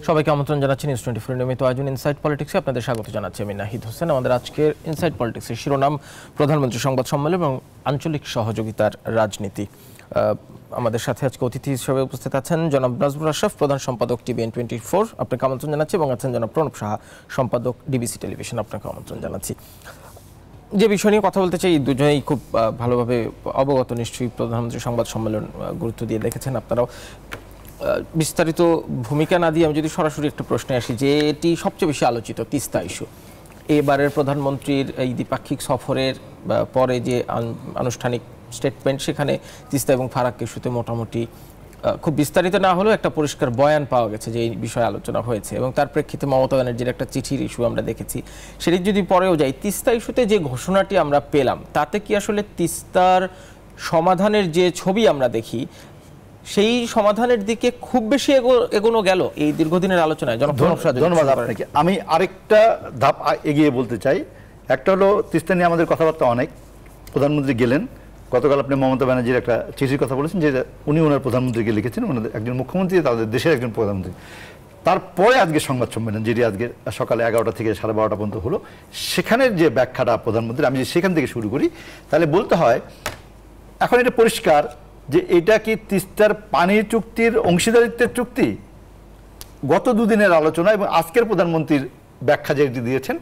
সবাইকে আমন্ত্রণ জানাচ্ছি নিউজ 24 নিয়মিত আয়োজন ইনসাইড পলিটিক্সে আপনাদের স্বাগত জানাচ্ছি আমি নাহিদ হোসেন। আমাদের আজকের ইনসাইড পলিটিক্সের শিরোনাম প্রধানমন্ত্রী সংবাদ সম্মেলন এবং আঞ্চলিক সহযোগিতার রাজনীতি। আমাদের সাথে আজকে অতিথি হিসেবে উপস্থিত আছেন জনাব নাজমুল আশরাফ, প্রধান সম্পাদক TVN24, আপনাকে আমন্ত্রণ জানাচ্ছি, এবং আছেন জনাব প্রণব সাহা, সম্পাদক ডিবিসি টেলিভিশন, আপনাকে আমন্ত্রণ জানাচ্ছি। যে বিষয় নিয়ে কথা বলতে চাই, দুজনেই খুব ভালোভাবে অবগত, নিশ্চয়ই প্রধানমন্ত্রী সংবাদ সম্মেলন গুরুত্ব দিয়ে দেখেছেন আপনারাও। বিস্তারিত ভূমিকা না দিয়ে আমি যদি সরাসরি একটা প্রশ্নে আসি, যে এটি সবচেয়ে বেশি আলোচিত তিস্তা ইস্যু, এবারের প্রধানমন্ত্রীর এই দ্বিপাক্ষিক সফরের পরে যে আনুষ্ঠানিক স্টেটমেন্ট, সেখানে তিস্তা এবং ফারাক্কা ইস্যুতে মোটামুটি খুব বিস্তারিত না হলেও একটা পরিষ্কার বয়ান পাওয়া গেছে যে এই বিষয়ে আলোচনা হয়েছে, এবং তার প্রেক্ষিতে মমতা ব্যানার্জির একটা চিঠির ইস্যু আমরা দেখেছি। সেটি যদি পরেও যাই, তিস্তা ইস্যুতে যে ঘোষণাটি আমরা পেলাম, তাতে কি আসলে তিস্তার সমাধানের যে ছবি আমরা দেখি, সেই সমাধানের দিকে খুব বেশি এগোনো গেল এই দীর্ঘদিনের আলোচনায়? ধন্যবাদ আপনাকে। আমি আরেকটা ধাপ এগিয়ে বলতে চাই। একটা হলো, তিস্তা নিয়ে আমাদের কথাবার্তা অনেক, প্রধানমন্ত্রী গেলেন। গতকাল আপনি মমতা ব্যানার্জির একটা চিঠির কথা বলেছেন, যে উনি ওনার প্রধানমন্ত্রীকে লিখেছেন, ওনাদের একজন মুখ্যমন্ত্রী, তাদের দেশের একজন প্রধানমন্ত্রী। তারপরে আজকে সংবাদ সম্মেলন, যেটি আজকে সকালে 11টা থেকে 12:30 পর্যন্ত হলো, সেখানের যে ব্যাখ্যাটা প্রধানমন্ত্রী, আমি যদি সেখান থেকে শুরু করি, তাহলে বলতে হয় এখন এটা পরিষ্কার যে এটা কি তিস্তার পানি চুক্তির অংশীদারিত্বের চুক্তি। গত দুদিনের আলোচনা এবং আজকের প্রধানমন্ত্রীর ব্যাখ্যা যেটি দিয়েছেন,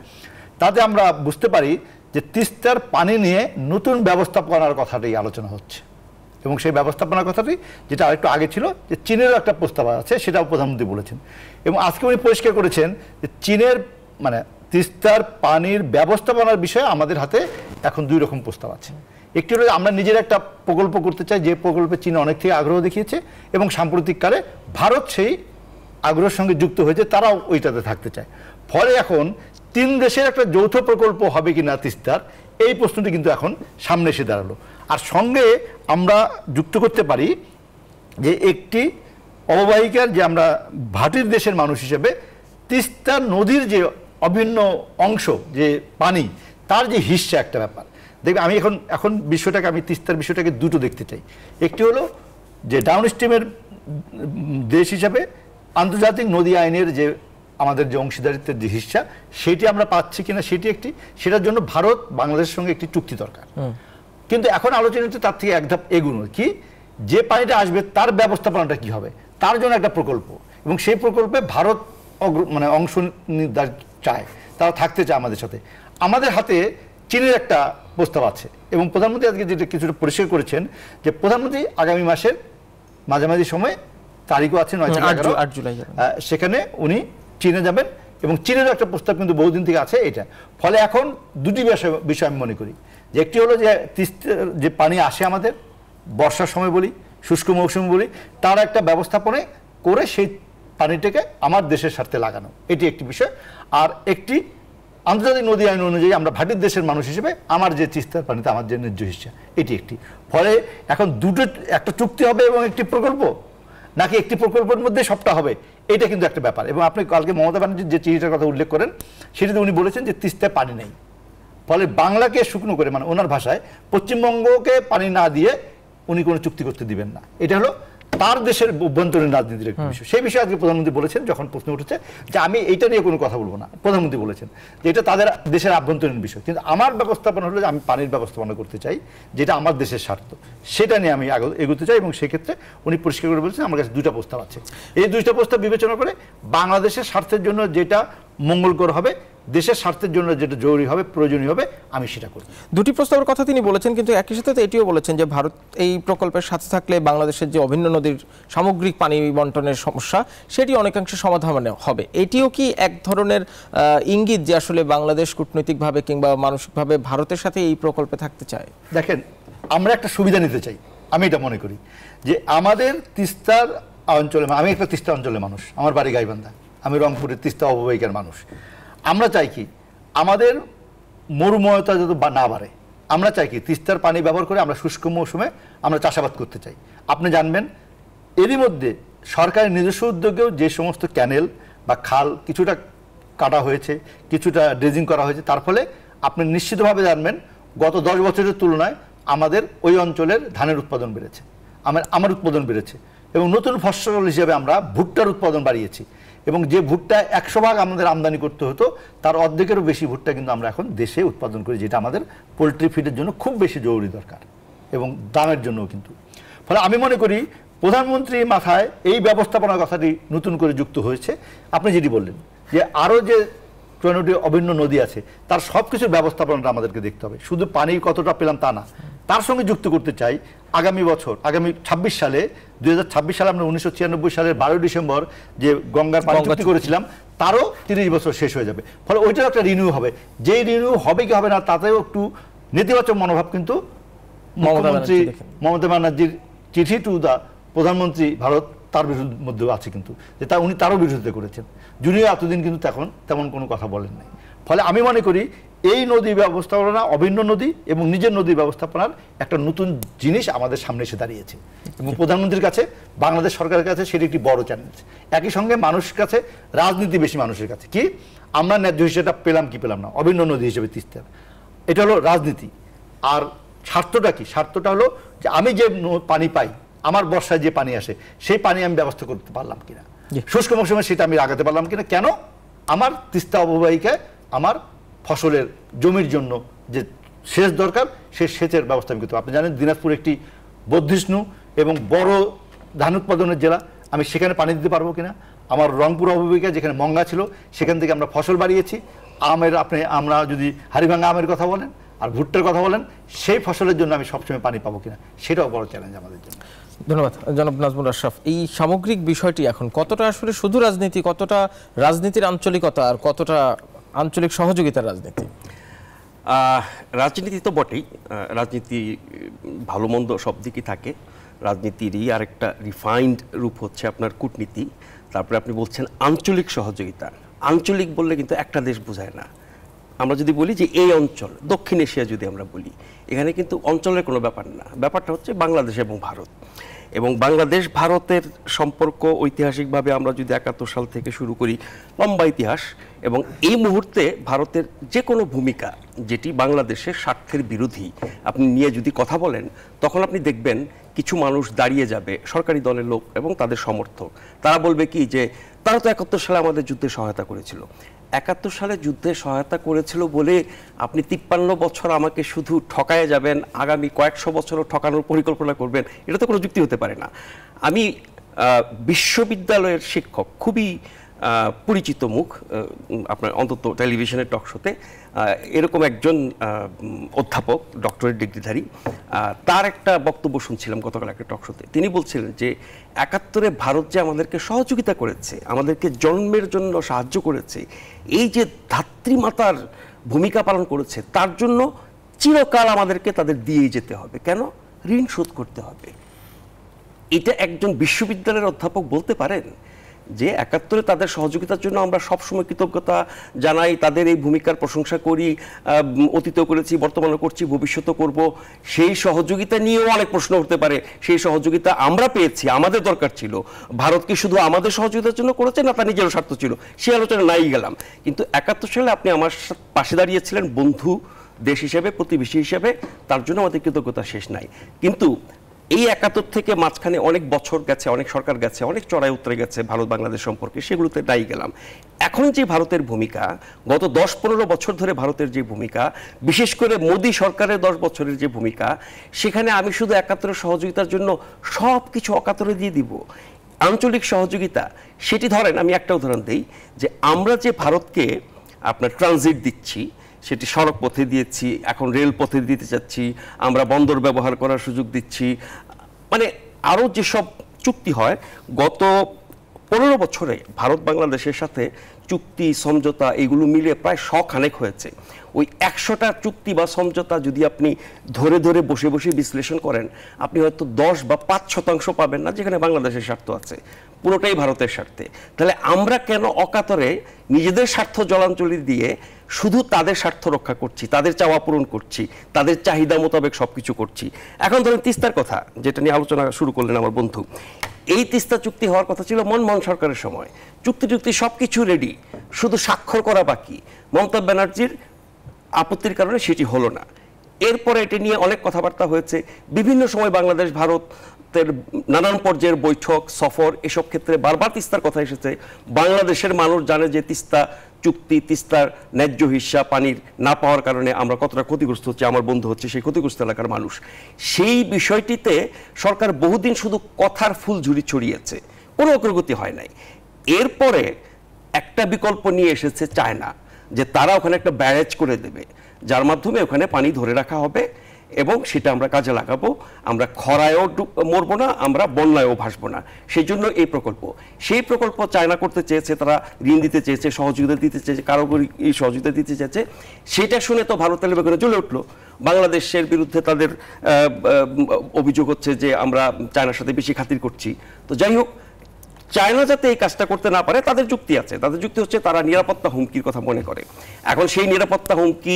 তাতে আমরা বুঝতে পারি যে তিস্তার পানি নিয়ে নতুন ব্যবস্থাপনার কথাটাই আলোচনা হচ্ছে, এবং সেই ব্যবস্থাপনার কথাটি যেটা আরেকটু আগে ছিল, যে চীনেরও একটা প্রস্তাব আছে, সেটাও প্রধানমন্ত্রী বলেছেন। এবং আজকে উনি পরিষ্কার করেছেন যে চীনের তিস্তার পানির ব্যবস্থাপনার বিষয়ে আমাদের হাতে এখন দুই রকম প্রস্তাব আছে। একটি হলো আমরা নিজের একটা প্রকল্প করতে চাই, যে প্রকল্পে চীন অনেক থেকে আগ্রহ দেখিয়েছে, এবং সাম্প্রতিককালে ভারত সেই আগ্রহের সঙ্গে যুক্ত হয়েছে, তারাও ওইটাতে থাকতে চায়। ফলে এখন তিন দেশের একটা যৌথ প্রকল্প হবে কিনা তিস্তার, এই প্রশ্নটি কিন্তু এখন সামনে এসে দাঁড়ালো। আর সঙ্গে আমরা যুক্ত করতে পারি যে একটি অববাহিকার, যে আমরা ভাটির দেশের মানুষ হিসেবে তিস্তা নদীর যে অভিন্ন অংশ, যে পানি, তার যে হিস্সা একটা ব্যাপার। দেখবে আমি এখন বিষয়টাকে, আমি তিস্তার বিষয়টাকে দুটো দেখতে চাই। একটি হলো যে ডাউন স্ট্রিমের দেশ হিসাবে আন্তর্জাতিক নদী আইনের যে আমাদের যে অংশীদারিত্বের যে হিস্সা, সেটি আমরা পাচ্ছি কিনা, সেটি একটি, সেটার জন্য ভারত বাংলাদেশের সঙ্গে একটি চুক্তি দরকার। কিন্তু এখন আলোচনা হচ্ছে তার থেকে এক ধাপ এগুনো, কি যে পানিটা আসবে তার ব্যবস্থাপনাটা কি হবে, তার জন্য একটা প্রকল্প, এবং সেই প্রকল্পে ভারত অংশ চায়, তারা থাকতে চায় আমাদের সাথে। আমাদের হাতে চীনের একটা প্রস্তাব আছে, এবং প্রধানমন্ত্রী আজকে যেটা কিছুটা পরিষ্কার করেছেন, যে প্রধানমন্ত্রী আগামী মাসের মাঝামাঝি সময়, তারিখও আছে 9 জুলাই, সেখানে উনি চীনে যাবেন, এবং চীনের একটা প্রস্তাব কিন্তু বহুদিন থেকে আছে এটা। ফলে এখন দুটি বিষয় আমি মনে করি, যে একটি হলো যে তিস্তার যে পানি আসে আমাদের বর্ষার সময় বলি, শুষ্ক মৌসুমে বলি, তার একটা ব্যবস্থাপনা করে সেই পানিটাকে আমার দেশের স্বার্থে লাগানো, এটি একটি বিষয়। আর একটি আন্তর্জাতিক নদী আইন অনুযায়ী আমরা ভাটির দেশের মানুষ হিসেবে আমার যে তিস্তার পানিতে আমার যে ন্যায্য হিস্সা, এটি একটি। ফলে এখন দুটো, একটা চুক্তি হবে এবং একটি প্রকল্প, নাকি একটি প্রকল্পের মধ্যে সবটা হবে, এটা কিন্তু একটা ব্যাপার। এবং আপনি কালকে মমতা ব্যানার্জির যে চিঠিটার কথা উল্লেখ করেন, সেটিতে উনি বলেছেন যে তিস্তায় পানি নেই, ফলে বাংলাকে শুকনো করে, ওনার ভাষায় পশ্চিমবঙ্গকে পানি না দিয়ে উনি কোনো চুক্তি করতে দিবেন না। এটা হলো তার দেশের অভ্যন্তরীণ রাজনীতির একটা বিষয়। সেই বিষয়ে আজকে প্রধানমন্ত্রী বলেছেন, যখন প্রশ্ন উঠেছে যে আমি এইটা নিয়ে কোনো কথা বলবো না, প্রধানমন্ত্রী বলেছেন যে এটা তাদের দেশের আভ্যন্তরীণ বিষয়, কিন্তু আমার ব্যবস্থাপনা হলো যে আমি পানির ব্যবস্থাপনা করতে চাই, যেটা আমার দেশের স্বার্থ, সেটা নিয়ে আমি এগোতে চাই। এবং সেক্ষেত্রে উনি পরিষ্কার করে বলেছেন আমার কাছে দুইটা প্রস্তাব আছে, এই দুইটা প্রস্তাব বিবেচনা করে বাংলাদেশের স্বার্থের জন্য যেটা মঙ্গলকর হবে, দেশের স্বার্থের জন্য যেটা জরুরি হবে, প্রয়োজনীয় হবে, আমি সেটা করব। দুটি প্রস্তাবের কথা তিনি বলেছেন, কিন্তু একই সাথে এটিও বলেছেন যে ভারত এই প্রকল্পের সাথে থাকলে বাংলাদেশের যে অভিন্ন নদীর সামগ্রিক পানি বন্টনের সমস্যা, সেটি অনেকাংশে সমাধান হবে। এটিও কি এক ধরনের ইঙ্গিত যে আসলে বাংলাদেশ কূটনৈতিকভাবে কিংবা মানসিকভাবে ভারতের সাথে এই প্রকল্পে থাকতে চায়? দেখেন, আমরা একটা সুবিধা নিতে চাই, আমি এটা মনে করি যে আমাদের তিস্তার অঞ্চলে, আমি একটা তিস্তা অঞ্চলের মানুষ, আমার বাড়ি গাইবান্ধা, আমি রংপুরের তিস্তা অববাহিকার মানুষ। আমরা চাই কি আমাদের মরুময়তা যাতে না বাড়ে, আমরা চাই কি তিস্তার পানি ব্যবহার করে আমরা শুষ্ক মৌসুমে আমরা চাষাবাদ করতে চাই। আপনি জানবেন এরই মধ্যে সরকারের নিজস্ব উদ্যোগেও যে সমস্ত ক্যানেল বা খাল কিছুটা কাটা হয়েছে, কিছুটা ড্রেজিং করা হয়েছে, তার ফলে আপনি নিশ্চিতভাবে জানবেন গত 10 বছরের তুলনায় আমাদের ওই অঞ্চলের ধানের উৎপাদন বেড়েছে, আমার উৎপাদন বেড়েছে, এবং নতুন ফসল হিসেবে আমরা ভুট্টার উৎপাদন বাড়িয়েছি। এবং যে ভুট্টা 100 ভাগ আমাদের আমদানি করতে হতো তার অর্ধেকেরও বেশি ভুট্টা কিন্তু আমরা এখন দেশে উৎপাদন করি, যেটা আমাদের পোলট্রি ফিডের জন্য খুব বেশি জরুরি দরকার এবং দামের জন্যও কিন্তু। ফলে আমি মনে করি প্রধানমন্ত্রী মাথায় এই ব্যবস্থাপনার কথাটি নতুন করে যুক্ত হয়েছে। আপনি যেটি বললেন যে আরও যে 54টি অভিন্ন নদী আছে তার সব কিছুর ব্যবস্থাপনাটা আমাদেরকে দেখতে হবে, শুধু পানি কতটা পেলাম তা না। তার সঙ্গে যুক্ত করতে চাই আগামী বছর, আগামী 26 সালে 2026 সালে আমরা 1996 সালের 12 ডিসেম্বর যে গঙ্গার পানি চুক্তি করেছিলাম তারও 30 বছর শেষ হয়ে যাবে। ফলে ওইটার একটা রিনিউ হবে, যেই রিনিউ হবে কি হবে না তাতেও একটু নেতিবাচক মনোভাব কিন্তু মুখ্যমন্ত্রী মমতা ব্যানার্জির চিঠি টু দা প্রধানমন্ত্রী ভারত তার মধ্যেও আছে কিন্তু, যে উনি তারও বিরোধিতা করেছেন, যদিও এতদিন কিন্তু তেমন কোনো কথা বলেন নাই। ফলে আমি মনে করি এই নদী ব্যবস্থাপনা, অভিন্ন নদী এবং নিজের নদী ব্যবস্থাপনার একটা নতুন জিনিস আমাদের সামনে এসে দাঁড়িয়েছে এবং প্রধানমন্ত্রীর কাছে, বাংলাদেশ সরকারের কাছে সেটি একটি বড় চ্যালেঞ্জ। একই সঙ্গে মানুষের কাছে, রাজনীতি বেশি মানুষের কাছে কি আমরা ন্যায্য হিসেবেটা পেলাম কি পেলাম না, অভিন্ন নদী হিসেবে তিস্তা, এটা হলো রাজনীতি। আর স্বার্থটা কি? স্বার্থটা হলো যে আমি যে পানি পাই, আমার বর্ষায় যে পানি আসে সেই পানি আমি ব্যবস্থা করতে পারলাম কিনা, শুষ্ক মৌসুমে সেটা আমি লাগাতে পারলাম কিনা, কেন আমার তিস্তা অববাহিকায় আমার ফসলের জমির জন্য যে সেচ দরকার সেই সেচের ব্যবস্থা আমি করতে। আপনি জানেন দিনাজপুর একটি বর্ধিষ্ণু এবং বড় ধান উৎপাদনের জেলা, আমি সেখানে পানি দিতে পারবো কিনা। আমার রংপুর অববাহিকায় যেখানে মঙ্গা ছিল সেখান থেকে আমরা ফসল বাড়িয়েছি, আমরা যদি হাড়িভাঙ্গা আমের কথা বলেন আর ভুট্টার কথা বলেন, সেই ফসলের জন্য আমি সবসময় পানি পাবো কিনা, সেটাও বড় চ্যালেঞ্জ আমাদের জন্য। ধন্যবাদ জনাব নাজমুল আশরাফ। এই সামগ্রিক বিষয়টি এখন কতটা আসলে শুধু রাজনীতি, কতটা রাজনীতির আঞ্চলিকতা আর কতটা আঞ্চলিক সহযোগিতার রাজনীতি? রাজনীতি তো বটেই, রাজনীতি ভালো মন্দ সব দিকই থাকে। রাজনীতিরই আরেকটা রিফাইন্ড রূপ হচ্ছে আপনার কূটনীতি। তারপরে আপনি বলছেন আঞ্চলিক সহযোগিতা। আঞ্চলিক বললে কিন্তু একটা দেশ বোঝায় না। আমরা যদি বলি যে এই অঞ্চল, দক্ষিণ এশিয়া যদি আমরা বলি, এখানে কিন্তু অঞ্চলের কোনো ব্যাপার না, ব্যাপারটা হচ্ছে বাংলাদেশ এবং ভারত। এবং বাংলাদেশ ভারতের সম্পর্ক ঐতিহাসিকভাবে আমরা যদি 71 সাল থেকে শুরু করি, লম্বা ইতিহাস। এবং এই মুহূর্তে ভারতের যে কোনো ভূমিকা যেটি বাংলাদেশের স্বার্থের বিরোধী আপনি নিয়ে যদি কথা বলেন, তখন আপনি দেখবেন কিছু মানুষ দাঁড়িয়ে যাবে, সরকারি দলের লোক এবং তাদের সমর্থক, তারা বলবে কি যে তারা তো 71 সালে আমাদের যুদ্ধে সহায়তা করেছিল। 71 সালে যুদ্ধে সহায়তা করেছিল বলে আপনি 53 বছর আমাকে শুধু ঠকায় যাবেন, আগামী কয়েকশো বছরও ঠকানোর পরিকল্পনা করবেন, এটা তো কোনো যুক্তি হতে পারে না। আমি বিশ্ববিদ্যালয়ের শিক্ষক, খুবই পরিচিত মুখ, আপনার অন্তত টেলিভিশনের টক শোতে এরকম একজন অধ্যাপক, ডক্টরেট ডিগ্রিধারী, তার একটা বক্তব্য শুনছিলাম গতকাল একটা টক শোতে। তিনি বলছিলেন যে 71-এ ভারত যে আমাদেরকে সহযোগিতা করেছে, আমাদেরকে জন্মের জন্য সাহায্য করেছে, এই যে ধাত্রীমাতার ভূমিকা পালন করেছে, তার জন্য চিরকাল আমাদেরকে তাদের দিয়ে যেতে হবে। কেন? ঋণ শোধ করতে হবে। এটা একজন বিশ্ববিদ্যালয়ের অধ্যাপক বলতে পারেন যে 71-এ তাদের সহযোগিতার জন্য আমরা সবসময় কৃতজ্ঞতা জানাই, তাদের এই ভূমিকার প্রশংসা করি, অতীতেও করেছি, বর্তমানে করছি, ভবিষ্যতেও করব। সেই সহযোগিতা নিয়েও অনেক প্রশ্ন উঠতে পারে। সেই সহযোগিতা আমরা পেয়েছি, আমাদের দরকার ছিল, ভারত কি শুধু আমাদের সহযোগিতার জন্য করেছে না তার নিজেরও স্বার্থ ছিল, সেই আলোচনা নাই গেলাম। কিন্তু 71 সালে আপনি আমার পাশে দাঁড়িয়েছিলেন বন্ধু দেশ হিসেবে, প্রতিবেশী হিসেবে, তার জন্য আমাদের কৃতজ্ঞতা শেষ নাই। কিন্তু এই 71 থেকে মাঝখানে অনেক বছর গেছে, অনেক সরকার গেছে, অনেক চড়াই উতরে গেছে ভারত বাংলাদেশ সম্পর্কে, সেগুলোতে দায়ী গেলাম। এখন যে ভারতের ভূমিকা, গত 10-15 বছর ধরে ভারতের যে ভূমিকা, বিশেষ করে মোদী সরকারের 10 বছরের যে ভূমিকা, সেখানে আমি শুধু 71-এর সহযোগিতার জন্য সব কিছু অকাতরে দিয়ে দিব। আঞ্চলিক সহযোগিতা সেটি ধরেন, আমি একটা উদাহরণ দিই, যে আমরা যে ভারতকে আপনার ট্রানজিট দিচ্ছি, সেটি সড়ক পথে দিয়েছি, এখন রেল পথে দিতে চাচ্ছি, আমরা বন্দর ব্যবহার করার সুযোগ দিচ্ছি, মানে আরও যেসব চুক্তি হয়, গত 15 বছরে ভারত বাংলাদেশের সাথে চুক্তি সমঝোতা এগুলো মিলে প্রায় 100 হয়েছে। ওই 100টা চুক্তি বা সমঝোতা যদি আপনি ধরে ধরে বসে বসে বিশ্লেষণ করেন, আপনি হয়তো 10 বা 5% পাবেন না যেখানে বাংলাদেশের স্বার্থ আছে, পুরোটাই ভারতের স্বার্থে। তাহলে আমরা কেন অকাতরে নিজেদের স্বার্থ জলাঞ্জলি দিয়ে শুধু তাদের স্বার্থ রক্ষা করছি, তাদের চাওয়া পূরণ করছি, তাদের চাহিদা মোতাবেক সব কিছু করছি? এখন ধরেন তিস্তার কথা, যেটা নিয়ে আলোচনা শুরু করলেন আমার বন্ধু, এই তিস্তা চুক্তি হওয়ার কথা ছিল মনমোহন সরকারের সময়, চুক্তি সব কিছু রেডি, শুধু স্বাক্ষর করা বাকি। মমতা ব্যানার্জির আপত্তির কারণে সেটি হলো না। এরপরে এটা নিয়ে অনেক কথাবার্তা হয়েছে, বিভিন্ন সময় বাংলাদেশ ভারতের নানান পর্যায়ের বৈঠক সফর এসব ক্ষেত্রে বারবার তিস্তার কথা এসেছে। বাংলাদেশের মানুষ জানে যে তিস্তা চুক্তি, তিস্তার ন্যায্য হিস্সা পানির না পাওয়ার কারণে আমরা কতটা ক্ষতিগ্রস্ত হচ্ছে, আমার বন্ধু হচ্ছে সেই ক্ষতিগ্রস্ত এলাকার মানুষ। সেই বিষয়টিতে সরকার বহুদিন শুধু কথার ফুলঝুরি ছড়িয়েছে, কোনো অগ্রগতি হয় নাই। এরপরে একটা বিকল্প নিয়ে এসেছে চায়না, যে তারা ওখানে একটা ব্যারেজ করে দেবে, যার মাধ্যমে ওখানে পানি ধরে রাখা হবে এবং সেটা আমরা কাজে লাগাবো। আমরা খরায়ও মরবো না, আমরা বন্যায়ও ভাসবো না। সেই জন্য এই প্রকল্প চায়না করতে চেয়েছে, তারা ঋণ দিতে চেয়েছে, সহযোগিতা দিতে চেয়েছে, কারিগরি সহযোগিতা দিতে চেয়েছে। সেটা শুনে তো ভারত তেলে বেগুনে জ্বলে উঠলো। বাংলাদেশের বিরুদ্ধে তাদের অভিযোগ হচ্ছে যে আমরা চায়নার সাথে বেশি খাতির করছি। তো যাই হোক, চায়না যাতে এই কাজটা করতে না পারে তাদের যুক্তি আছে। তাদের যুক্তি হচ্ছে তারা নিরাপত্তা হুমকির কথা মনে করে। এখন সেই নিরাপত্তা হুমকি,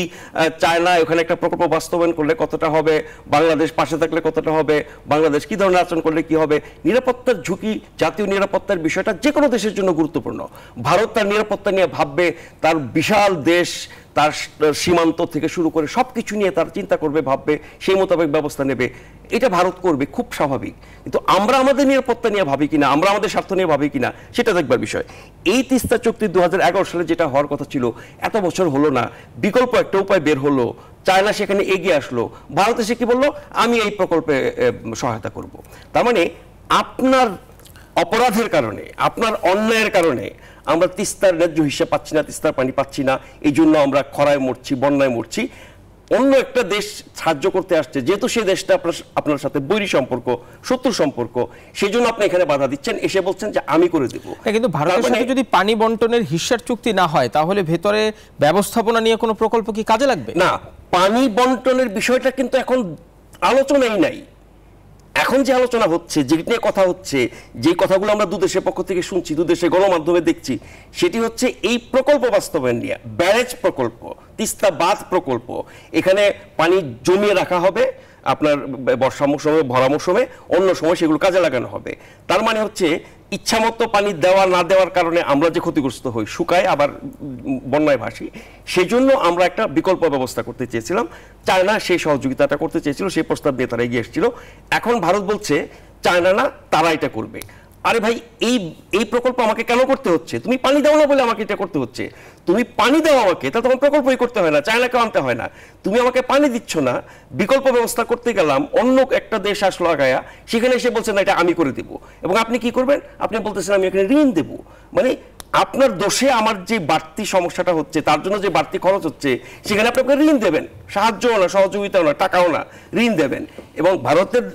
চায়না ওখানে একটা প্রকল্প বাস্তবায়ন করলে কতটা হবে, বাংলাদেশ পাশে থাকলে কতটা হবে, বাংলাদেশ কি ধরনের আচরণ করলে কি হবে, নিরাপত্তার ঝুঁকি, জাতীয় নিরাপত্তার বিষয়টা যে কোনো দেশের জন্য গুরুত্বপূর্ণ। ভারত তার নিরাপত্তা নিয়ে ভাববে, তার বিশাল দেশ, তার সীমান্ত থেকে শুরু করে সবকিছু নিয়ে তার চিন্তা করবে, ভাববে, সেই মোতাবেক ব্যবস্থা নেবে। এটা ভারত করবে, খুব স্বাভাবিক। কিন্তু আমরা আমাদের নিরাপত্তা নিয়ে ভাবি কিনা, আমরা আমাদের স্বার্থ নিয়ে ভাবি কিনা, সেটা দেখবার বিষয়। এই তিস্তা চুক্তি 2011 সালে যেটা হওয়ার কথা ছিল, এত বছর হলো না, বিকল্প একটা উপায় বের হলো, চায়না সেখানে এগিয়ে আসলো, ভারত এসে কি বললো, আমি এই প্রকল্পে সহায়তা করব। তার মানে আপনার অপরাধের কারণে, আপনার অন্যায়ের কারণে আমরা তিস্তার ন্যায্য হিস্সা পাচ্ছি না, তিস্তার পানি পাচ্ছি না, এই জন্য আমরা খরায় মরছি, বন্যায় মরছি। অন্য একটা দেশ সাহায্য করতে আসছে, যেহেতু সেই দেশটা আপনার সাথে বৈরী সম্পর্ক, শত্রু সম্পর্ক, সেই জন্য আপনি এখানে বাধা দিচ্ছেন, এসে বলছেন যে আমি করে দেব। কিন্তু ভারতের সাথে যদি পানি বন্টনের হিস্সার চুক্তি না হয়, তাহলে ভেতরে ব্যবস্থাপনা নিয়ে কোনো প্রকল্প কি কাজে লাগবে? না, পানি বন্টনের বিষয়টা কিন্তু এখন আলোচনাই নাই। এখন যে আলোচনা হচ্ছে, যে নিয়ে কথা হচ্ছে, যে কথাগুলো আমরা দুদেশের পক্ষ থেকে শুনছি, দুদেশের গণমাধ্যমে দেখছি, সেটি হচ্ছে এই প্রকল্প বাস্তবায়ন নিয়ে। ব্যারেজ প্রকল্প, তিস্তা বাঁধ প্রকল্প, এখানে পানি জমিয়ে রাখা হবে আপনার বর্ষা মৌসুমে, ভরা মৌসুমে, অন্য সময় সেগুলো কাজে লাগানো হবে। তার মানে হচ্ছে ইচ্ছামতো পানি দেওয়া না দেওয়ার কারণে আমরা যে ক্ষতিগ্রস্ত হই, শুকায় আবার বন্যায় ভাসি, সেই জন্য আমরা একটা বিকল্প ব্যবস্থা করতে চেয়েছিলাম। চায়না সেই সহযোগিতাটা করতে চেয়েছিল, সেই প্রস্তাব দিয়ে তারা এগিয়ে এসেছিল। এখন ভারত বলছে চায়না না, তারা এটা করবে। আরে ভাই, এই প্রকল্প আমাকে কেন করতে হচ্ছে? তুমি পানি দাও না বলে আমাকে এটা করতে হচ্ছে। তুমি পানি দাও আমাকে, তাহলে তোমার প্রকল্পই করতে হয় না, চায়নাকে আনতে হয় না। তুমি আমাকে পানি দিচ্ছ না, বিকল্প ব্যবস্থা করতে গেলাম, অন্য একটা দেশ আসলো আগায়া, সেখানে এসে বলছেন না এটা আমি করে দেবো। এবং আপনি কি করবেন? আপনি বলতেছেন আমি এখানে ঋণ দেবো। মানে আপনার দোষে আমার যে বাড়তি সমস্যাটা হচ্ছে, তার জন্য যে বাড়তি খরচ হচ্ছে, সেখানে আপনি ঋণ দেবেন, সাহায্যও না, সহযোগিতাও না, টাকাও না, ঋণ দেবেন। এবং ভারতের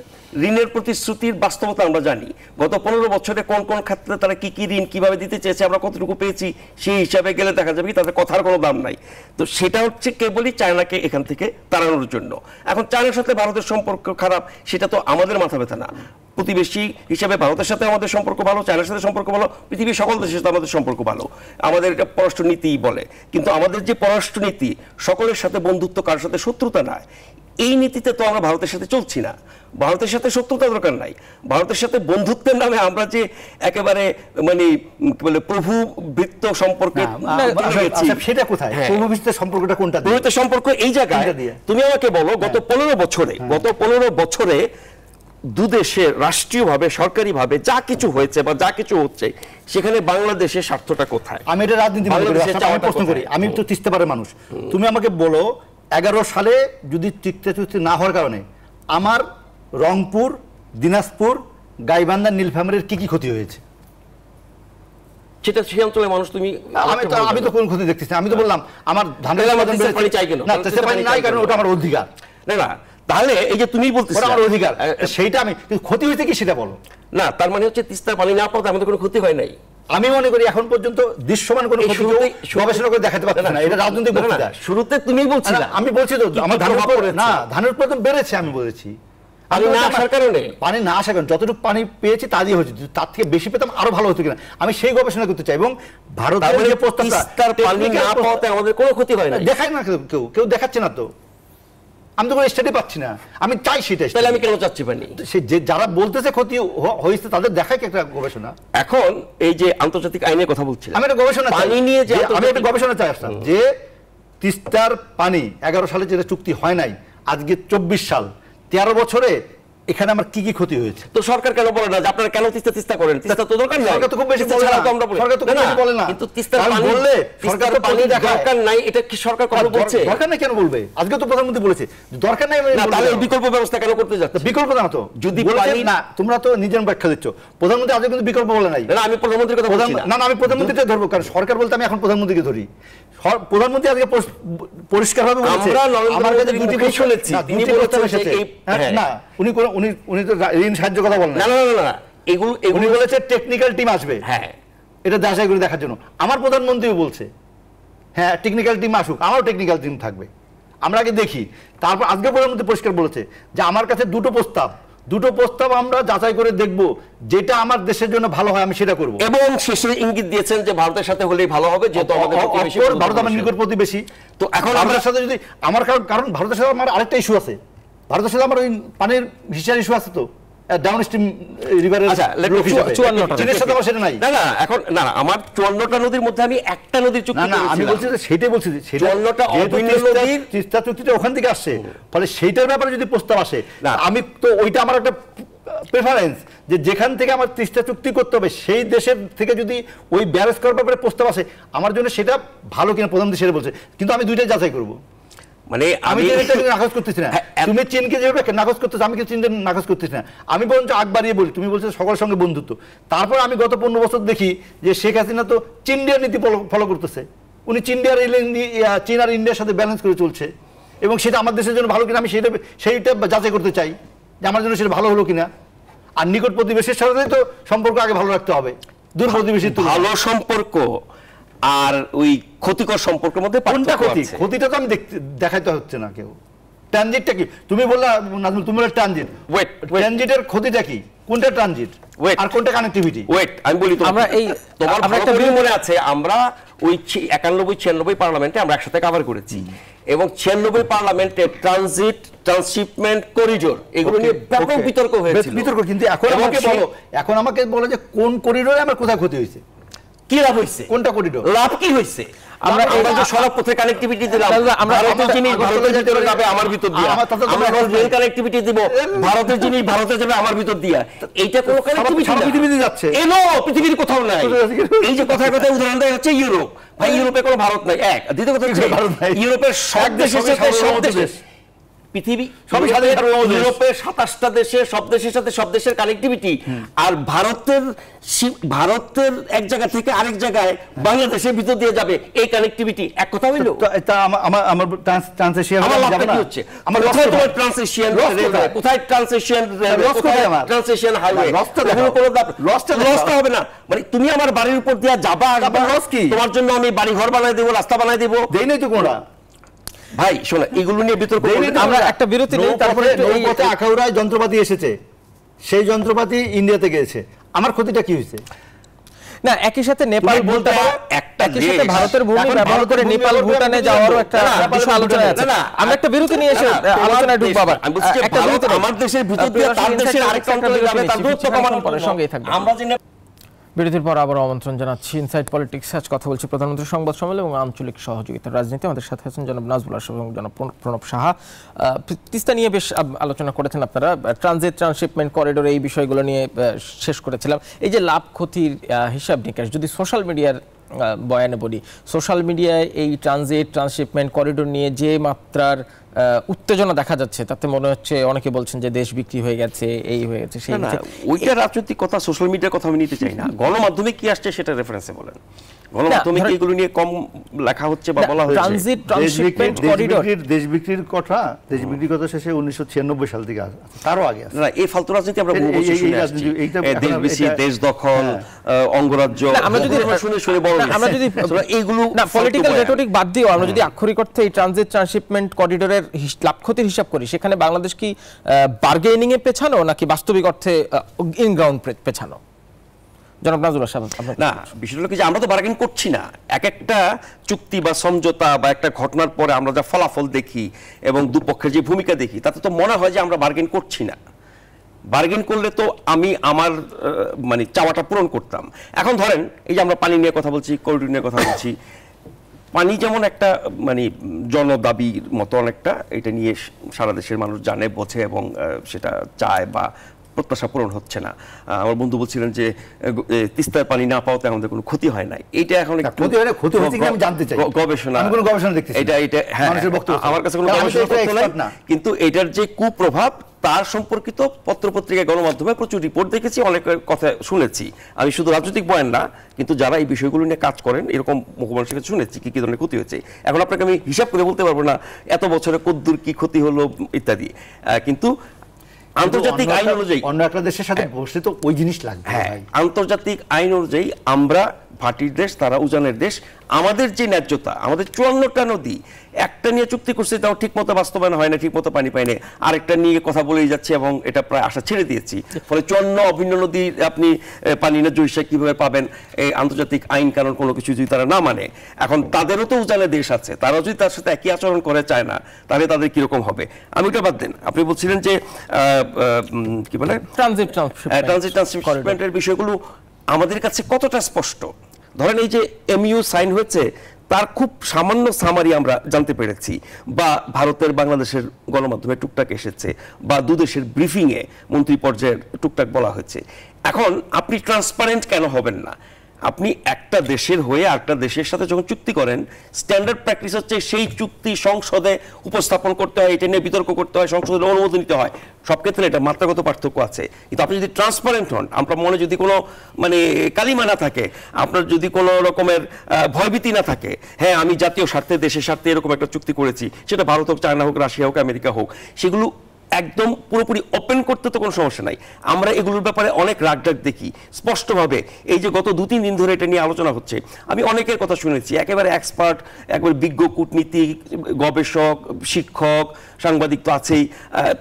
ঋণের প্রতিশ্রুতির বাস্তবতা আমরা জানি। গত 15 বছরে কোন কোন ক্ষেত্রে তারা কি কি ঋণ কিভাবে দিতে চেয়েছে, আমরা কতটুকু পেয়েছি, সেই হিসাবে গেলে দেখা যাবে কি তাদের কথার কোনো দাম নাই। তো সেটা হচ্ছে কেবলই চায়নাকে এখান থেকে তাড়ানোর জন্য। এখন চায়নার সাথে ভারতের সম্পর্ক খারাপ, সেটা তো আমাদের মাথা ব্যথা না। প্রতিবেশী হিসেবে ভারতের সাথে আমাদের সম্পর্ক ভালো, চায়নার সাথে সম্পর্ক ভালো, পৃথিবীর সকল দেশের সাথে আমাদের সম্পর্ক ভালো। আমাদের এটা পররাষ্ট্রনীতিই বলে। কিন্তু আমাদের যে পররাষ্ট্রনীতি, সকলের সাথে বন্ধুত্ব, কারোর সাথে শত্রুতা নয়, এই নীতিতে তো আমরা ভারতের সাথে চলছি না। ভারতের সাথে শত্রুতা দরকার নাই, ভারতের সাথে বন্ধুত্বের নামে আমরা যে একেবারে মানে কি বলে প্রভু বৃত্ত সম্পর্কে, সেটা কোথায় প্রভু বৃত্তের সম্পর্কটা কোনটা? প্রভুত্বের সম্পর্ক এই জায়গায় তুমি আমাকে বলো, গত 15 বছরে দুদেশের রাষ্ট্রীয়ভাবে, সরকারিভাবে যা কিছু হয়েছে বা যা কিছু হচ্ছে, সেখানে বাংলাদেশের স্বার্থটা কোথায়? আমি এটা রাজনীতি প্রশ্ন করি, আমি তো তিস্তা পারের মানুষ। তুমি আমাকে বলো 11 সালে যদি তিস্তা চুক্তি না হওয়ার কারণে আমার রংপুর, দিনাজপুর, গাইবান্ধা, নীলফামারীর কি কি ক্ষতি হয়েছে? সেটা সেই অঞ্চলের মানুষ, তুমি আমি তো কোন ক্ষতি দেখতেছি? আমি তো বললাম আমার ধানের পানি চাই কেন? না, তিস্তা পানি নাই কারণ ওটা আমার অধিকার। না, তাহলে এই যে তুমি বলতেছো আমার অধিকার, সেইটা আমি, ক্ষতি হয়েছে কি সেটা বলো। না, তার মানে হচ্ছে তিস্তার পানি না পাওয়াতে আমাদের কোনো ক্ষতি হয় নাই। আমি মনে করি এখন পর্যন্ত দৃশ্যমান কোনো ক্ষতি গবেষণা করে দেখাতে পারছে না। এটা রাজনৈতিক বক্তৃতা। শুরুতে তুমি বলছিলে, আমি বলছি তো আমার ধানের উৎপাদন বেড়েছে। আমি বলেছি পানি না আসার কারণে, পানি না আসার কারণে যতটুকু পানি পেয়েছি তা দিয়ে হয়েছে, তার থেকে বেশি পেতাম আরো ভালো হতো কিনা, আমি সেই গবেষণা করতে চাই। এবং ভারতের যে প্রস্তাবটা, পানি না পাওয়াতে আমাদের কোনো ক্ষতি হয় না, দেখায় না, কেউ দেখাচ্ছে না। তো আমি তো কোনো স্টেটে পাচ্ছি না, আমি চাই সেটা। তাহলে আমি কেন চাচ্ছি পানি? সে যে যারা বলতেছে ক্ষতি হয়েছে তাদের দেখায় কি একটা গবেষণা। এখন এই যে আন্তর্জাতিক আইনের কথা বলছিলাম, আমি একটা গবেষণা পানি নিয়ে, যে আমি একটা গবেষণা চাই আসলাম যে তিস্তার পানি 11 সালে যেটা চুক্তি হয় নাই, আজকে 24 সাল, 13 বছরে এখানে আমার কি কি ক্ষতি হয়েছে? তো সরকার কেন বলে না যে আপনারা কেন তিস্তা করেন? তিস্তা তো দরকার নাই। সরকার তো খুব বেশি বলে না, সরকার তো খুব বেশি বলে না, কিন্তু তিস্তার পানি বললে সরকার তো পানি দরকার নাই, এটা কি সরকার কখনো বলছে? দরকার নাই কেন বলবে? আজকে তো প্রধানমন্ত্রী বলেছে দরকার নাই, না তাহলে বিকল্প ব্যবস্থা কেন করতে যাচ্ছে? বিকল্প না তো, যদি পানি না, তোমরা তো নিজের ব্যাখ্যা দিচ্ছ, প্রধানমন্ত্রী আজকে কিন্তু বিকল্প বলে নাই। না আমি প্রধানমন্ত্রীর কথা বলছি না, না আমি প্রধানমন্ত্রীকে ধরবো, কারণ সরকার বলতে আমি এখন প্রধানমন্ত্রীকে ধরি। প্রধানমন্ত্রী আজকে পরিষ্কারভাবে বলেছে, আমার কাছে দুটি বিষয় শুনেছি, তিনি বলেছেন না, উনি তো ঋণ সাহায্য কথা বলেন না, না না না, এগুলো উনি বলেছে টেকনিক্যাল টিম আসবে, হ্যাঁ এটা যাচাই করে দেখার জন্য। আমার প্রধানমন্ত্রীও বলছে হ্যাঁ টেকনিক্যাল টিম আসুক, আমারও টেকনিক্যাল টিম থাকবে, আমরা আগে দেখি। তারপর আজকে প্রধানমন্ত্রী পরিষ্কার বলেছে যে আমার কাছে দুটো প্রস্তাব আমরা যাচাই করে দেখব, যেটা আমার দেশের জন্য ভালো হয় আমি সেটা করব। এবং শেষে ইঙ্গিত দিয়েছেন যে ভারতের সাথে হলেই ভালো হবে, যেহেতু আমাদের প্রতিবেশী, ভারত আমার নিকট প্রতিবেশী। তো এখন আমাদের সাথে যদি আমার কারণ ভারতের সাথে আমার আরেকটা ইস্যু আছে, ভারতের সাথে আমার ওই পানির হিসার ইস্যু আছে, তো ডাউনস্ট্রিম রিভারের। আচ্ছা 54টা সাথে আমার সেটা নাই। না না এখন না আমার 54টা নদীর মধ্যে আমি একটা নদীর চুক্তি না আমি বলছি যে সেটাই বলছি, 54টা অবৈধ নদীর তিস্তা চুক্তিটা ওখান থেকে আসছে, ফলে সেইটার ব্যাপারে যদি প্রস্তাব আসে, আমি তো ওইটা আমার একটা প্রেফারেন্স, যে যেখান থেকে আমার তিস্তা চুক্তি করতে হবে সেই দেশের থেকে যদি ওই ব্যারেজ করার ব্যাপারে প্রস্তাব আসে, আমার জন্য সেটা ভালো কিনা প্রধানমন্ত্রী সেটা বলছে, কিন্তু আমি দুইটাই যাচাই করবো। মানে আমি নাকচ করতেছি না, তুমি চীনকে যেভাবে নাকচ করতেছো আমি চীনকে নাকচ করতেছি না, আমি বরঞ্চ আগ বাড়িয়ে বলি, তুমি বলছো সকলের সঙ্গে বন্ধুত্ব। তারপর আমি গত 15 বছর দেখি যে শেখ হাসিনা তো চীনের নীতি ফলো করতেছে, উনি চীন আর ইন্ডিয়ার সাথে ব্যালেন্স করে চলছে, এবং সেটা আমার দেশের জন্য ভালো কিনা আমি সেইটা যাচাই করতে চাই, যে আমার জন্য সেটা ভালো হলো কিনা। আর নিকট প্রতিবেশীর সাথে তো সম্পর্ক আগে ভালো রাখতে হবে, দূর প্রতিবেশীর ভালো সম্পর্ক আর ওই ক্ষতিকর সম্পর্কের মধ্যে কোনটা ক্ষতি? ক্ষতিটা তো আমি দেখাইতে হচ্ছে না কেউ। ট্রানজিটটা কি তুমি বললা নাজমুল, তুমি বললে ট্রানজিট, ট্রানজিটের ক্ষতিটা কি? কোনটা ট্রানজিট আর কোনটা কানেক্টিভিটি? আমি বলি তো, আমরা এই তোমার একটা বিল মনে আছে, আমরা ওই 91-96 পার্লামেন্টে আমরা একসাথে কভার করেছি, এবং 96 পার্লামেন্টে ট্রানজিট ট্রান্সশিপমেন্ট করিডোর এগুলো নিয়ে ব্যাপক বিতর্ক হয়েছিল। বিতর্ক, কিন্তু এখন আমাকে বলো যে কোন করিডোরে আমার কোথায় ক্ষতি হয়েছে, কি লাভ হয়েছে, কোনটা করিডোর লাভ কি হয়েছে? আমরা যে সড়ক পথে কানেক্টিভিটি দিলাম, ভারতের জিনিস ভারতের ভিতরে যাবে আমার ভিতর দিয়া, আমরা রেল কানেক্টিভিটি দিব, ভারতের জিনিস ভারতে যাবে আমার ভিতর দিয়া, এইটা কোন কানেক্টিভিটি যাচ্ছে? এনো পৃথিবীর কোথাও নাই। এই যে কথায় কথায় উদাহরণ দেওয়া হচ্ছে ইউরোপ, ভাই ইউরোপে কোনো ভারত নাই, এক। দ্বিতীয় কথা হচ্ছে ইউরোপের সব দেশের সাথে সব দেশ, পৃথিবী ইউরোপের 27টা দেশে সব দেশের সাথে সব দেশের কানেক্টিভিটি, আর ভারতের এক জায়গা থেকে আরেক জায়গায় বাংলাদেশের ভিতর দিয়ে যাবে, এই কানেক্টিভিটি এক কথা হইল? আমার ট্রান্সএশিয়ান আমার লাভটা কি হচ্ছে? আমার কোথায় তোমার ট্রান্সএশিয়ান রেলওয়ে, কোথায় ট্রান্সএশিয়ান রেলওয়ে, কোথায় ট্রান্সএশিয়ান হাইওয়ে? লসটা হবে না, মানে তুমি আমার বাড়ির উপর দিয়ে যাবা, লস কি? তোমার জন্য আমি বাড়ি ঘর বানাই দেবো, রাস্তা বানাই দেবো, দেই নাই তো কোনটা। ভাই শোনো, এগুলো নিয়ে বিতর্ক, আমরা একটা বিরতি নিই, তারপরে নৌপথে আখাউড়ায় যন্ত্রপাতি এসেছে, সেই যন্ত্রপাতি ইন্ডিয়াতে গিয়েছে, আমার ক্ষতিটা কি হয়েছে? না একই সাথে নেপাল ভুটান, একই সাথে ভারতের ভূমি ব্যবহার করে নেপাল ভুটানে যাওয়ারও একটা বিষয় আলোচনা আছে। আমরা একটা বিরতি নিয়ে এসে আলোচনায় ঢুকবো আবার। একটা বিরতি, আমার দেশের ভিতর দিয়ে তার দেশের আরেকটা অঞ্চলে যাবে, তার দূরত্ব কমানোর পরে সঙ্গেই থাকবে। আমরা বিরতির পর আবার আমন্ত্রণ জানাচ্ছি ইনসাইড পলিটিক্স। আজ কথা বলছি প্রধানমন্ত্রী সংবাদ সম্মেলন এবং আঞ্চলিক সহযোগিতার রাজনীতি। আমাদের সাথে আছেন জনাব নাজমুল আশরাফ এবং জনাব প্রণব সাহা। তিস্তা নিয়ে বেশ আলোচনা করেছেন আপনারা, ট্রানজিট ট্রান্সশিপমেন্ট করিডোর, এই বিষয়গুলো নিয়ে শেষ করেছিলাম। এই যে লাভ ক্ষতির হিসাব নিকাশ যদি সোশ্যাল মিডিয়ার বয়ানে বলি, সোশ্যাল মিডিয়ায় এই ট্রানজিট ট্রান্সশিপমেন্ট করিডোর নিয়ে যে মাত্রার উত্তেজনা দেখা যাচ্ছে, তাতে মনে হচ্ছে অনেকে বলছেন যে দেশ বিক্রি হয়ে গেছে, এই হয়ে গেছে, সেই ওইটা রাজনৈতিক কথা, সোশ্যাল মিডিয়ার কথা আমি নিতে চাই না। গণমাধ্যমে কি আসছে সেটা রেফারেন্সে বলেন, গণমাধ্যমে কি এগুলো নিয়ে কম লেখা হচ্ছে বা বলা হচ্ছে? ট্রানজিট ট্রান্সশিপমেন্ট করিডোর, দেশ বিক্রির কথা শেষে 1996 সাল থেকে আছে, তারও আগে আছে। না এই ফালতু রাজনীতি আমরা বহু বছর শুনে আসছি, দেশ বিক্রি, দেশ দখল, অঙ্গরাজ্য, আমরা যদি শুনে বড়, আমরা যদি এইগুলো না পলিটিক্যাল রেটরিক বাদ দিও, আমরা যদি আক্ষরিক অর্থে এই ট্রানজিট ট্রান্সশিপমেন্ট করিডোরের লাভ ক্ষতির হিসাব করি, সেখানে বাংলাদেশ কি বার্গেনিং এ পেছানো নাকি বাস্তবিক অর্থে ইন গ্রাউন্ড পেছানো? জনাব নাজমুল সাহেব, না বিষয়টা হলো কি যে আমরা তো বার্গেন করছি না। এক একটা চুক্তি বা সমঝোতা বা একটা ঘটনার পরে আমরা যা ফলাফল দেখি এবং দুপক্ষের যে ভূমিকা দেখি, তাতে তো মনে হয় যে আমরা বার্গেন করছি না। বার্গেন করলে তো আমি আমার মানে চাওয়াটা পূরণ করতাম। এখন ধরেন এই যে আমরা পানি নিয়ে কথা বলছি, করিডোর নিয়ে কথা বলছি, পানি যেমন একটা মানে জনদাবির মতো অনেকটা, এটা নিয়ে সারা দেশের মানুষ জানে, বোঝে এবং সেটা চায় বা প্রত্যাশা পূরণ হচ্ছে না। আমার বন্ধু বলছিলেন যে তিস্তার পানি না পাওয়াতে আমাদের কোনো ক্ষতি হয় নাই। এটা এখন গবেষণা, এটা হ্যাঁ আমার কাছে কোনো গবেষণা নাই, কিন্তু এটার যে কুপ্রভাব তার সম্পর্কিত পত্রপত্রিকা গণমাধ্যমে প্রচুর রিপোর্ট দেখেছি, অনেক কথা শুনেছি। আমি শুধু রাজনৈতিক বয়ান না, কিন্তু যারা এই বিষয়গুলো নিয়ে কাজ করেন এরকম মুখোমুখি কাছে শুনেছি কি কি ধরনের ক্ষতি হয়েছে। এখন আপনাকে আমি হিসাব করে বলতে পারবো না এত বছরে কদ্দূর কি ক্ষতি হলো ইত্যাদি, কিন্তু আন্তর্জাতিক আইন অনুযায়ী অন্য একটা দেশের সাথে বসে তো ওই জিনিস লাগবে। হ্যাঁ, আন্তর্জাতিক আইন অনুযায়ী আমরা ভাটির দেশ, তারা উজানের দেশ। আমাদের যে ন্যায্যতা, আমাদের 54টা নদী, একটা নিয়ে চুক্তি করছে তাও ঠিক মতো বাস্তবায়ন হয় না, ঠিক মতো পানি পায় না, আরেকটা নিয়ে কথা বলেই যাচ্ছে এবং এটা প্রায় আশা ছেড়ে দিয়েছি। ফলে 54 অভিন্ন নদী আপনি পানি ন্যায্য হিসেবে কিভাবে পাবেন, এই আন্তর্জাতিক আইন কানুন কোনো কিছু যদি তারা না মানে। এখন তাদেরও তো উজানের দেশ আছে, তারাও যদি তার সাথে একই আচরণ করে চায় না, তাহলে তাদের কিরকম হবে। আমি ওটা বাদ দেন, আপনি বলছিলেন যে কি বলে ট্রানজিটের বিষয়গুলো আমাদের কাছে কতটা স্পষ্ট। ধরেন এই যে এমইউ সাইন হয়েছে, তার খুব সামান্য সামারি আমরা জানতে পেরেছি, বা ভারতের বাংলাদেশের গণমাধ্যমে টুকটাক এসেছে, বা দুদেশের ব্রিফিংয়ে মন্ত্রী পর্যায়ের টুকটাক বলা হয়েছে। এখন আপনি ট্রান্সপারেন্ট কেন হবেন না? আপনি একটা দেশের হয়ে একটা দেশের সাথে যখন চুক্তি করেন, স্ট্যান্ডার্ড প্র্যাকটিস হচ্ছে সেই চুক্তি সংসদে উপস্থাপন করতে হয়, এটা নিয়ে বিতর্ক করতে হয়, সংসদের অনুমোদন নিতে হয়। সব ক্ষেত্রে এটা মাত্রাগত পার্থক্য আছে, কিন্তু আপনি যদি ট্রান্সপারেন্ট হন, আপনার মনে যদি কোনো মানে কালিমা না থাকে, আপনার যদি কোনো রকমের ভয়ভীতি না থাকে, হ্যাঁ আমি জাতীয় স্বার্থে, দেশের স্বার্থে এরকম একটা চুক্তি করেছি, সেটা ভারত হোক, চায়না হোক, রাশিয়া হোক, আমেরিকা হোক, সেগুলো একদম পুরোপুরি ওপেন করতে তো কোনো সমস্যা নাই। আমরা এগুলোর ব্যাপারে অনেক রাগডাক দেখি স্পষ্টভাবে। এই যে গত 2-3 দিন ধরে এটা নিয়ে আলোচনা হচ্ছে, আমি অনেকের কথা শুনেছি, একেবারে এক্সপার্ট, একবারে বিজ্ঞ কূটনীতিক, গবেষক, শিক্ষক, সাংবাদিক তো আছেই,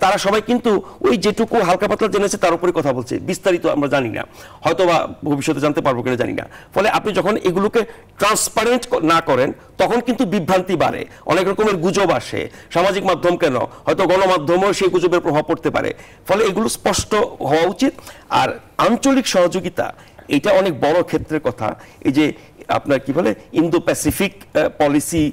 তারা সবাই কিন্তু ওই যেটুকু হালকা পাতলা জেনেছে তার উপরে কথা বলছে, বিস্তারিত আমরা জানি না, হয়তো বা ভবিষ্যতে জানতে পারবো কিনা জানি না। ফলে আপনি যখন এগুলোকে ট্রান্সপারেন্ট না করেন, তখন কিন্তু বিভ্রান্তি বাড়ে, অনেক রকমের গুজব আসে। সামাজিক মাধ্যম কেন, হয়তো গণমাধ্যমেও সেই গুজবের প্রভাব পড়তে পারে। ফলে এগুলো স্পষ্ট হওয়া উচিত। আর আঞ্চলিক সহযোগিতা, এটা অনেক বড় ক্ষেত্রের কথা। এই যে আপনার কি বলে ইন্দো প্যাসিফিক পলিসি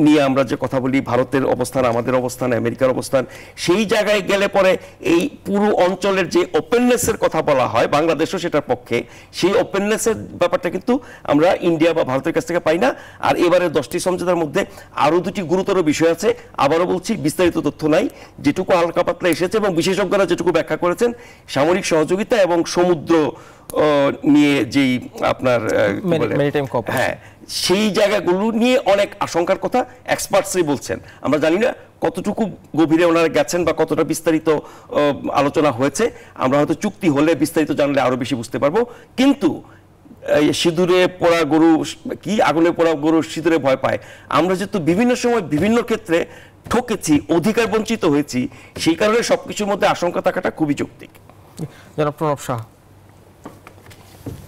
নিয়ে আমরা যে কথা বলি, ভারতের অবস্থান, আমাদের অবস্থান, আমেরিকার অবস্থান, সেই জায়গায় গেলে পরে এই পুরো অঞ্চলের যে ওপেননেসের কথা বলা হয়, বাংলাদেশও সেটার পক্ষে, সেই ওপেননেসের ব্যাপারটা কিন্তু আমরা ইন্ডিয়া বা ভারতের কাছ থেকে পাই না। আর এবারের 10টি সমঝোতার মধ্যে আরও 2টি গুরুতর বিষয় আছে। আবারও বলছি, বিস্তারিত তথ্য নাই, যেটুকু হালকা পাতলা এসেছে এবং বিশেষজ্ঞরা যেটুকু ব্যাখ্যা করেছেন, সামরিক সহযোগিতা এবং সমুদ্র নিয়ে যেই আপনার হ্যাঁ, সেই জায়গাগুলো নিয়ে অনেক আশঙ্কার কথা এক্সপার্টসই বলছেন। আমরা জানি না কতটুকু গভীরে ওনারা গেছেন বা কতটা বিস্তারিত আলোচনা হয়েছে। আমরা হয়তো চুক্তি হলে বিস্তারিত জানলে আরো বেশি বুঝতে পারবো। কিন্তু সিঁদুরে পোড়া গরু কি, আগুনে পোড়া গরু সিঁদুরে ভয় পায়। আমরা যেহেতু বিভিন্ন সময় বিভিন্ন ক্ষেত্রে ঠকেছি, অধিকার বঞ্চিত হয়েছি, সেই কারণে সবকিছুর মধ্যে আশঙ্কা থাকাটা খুবই যৌক্তিক। জনাব প্রণব শাহ।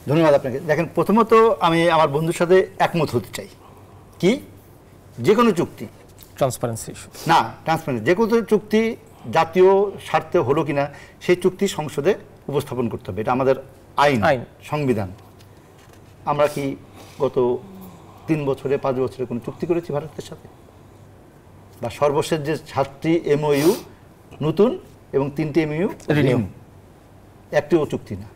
ধন্যবাদ আপনাকে। দেখেন, প্রথমত আমি আমার বন্ধুর সাথে একমত হতে চাই। কি, যে কোনো চুক্তি ট্রান্সপারেন্সি না, ট্রান্সপারেন্সি, যে কোনো চুক্তি জাতীয় স্বার্থে হলো কিনা সেই চুক্তি সংসদে উপস্থাপন করতে হবে, এটা আমাদের আইন, সংবিধান। আমরা কি গত 3 বছরে 5 বছরে কোনো চুক্তি করেছি ভারতের সাথে? বা সর্বশেষ যে 7টি এমওইউ নতুন এবং 3টি এমওইউ রিনিউ, একটিও চুক্তি না।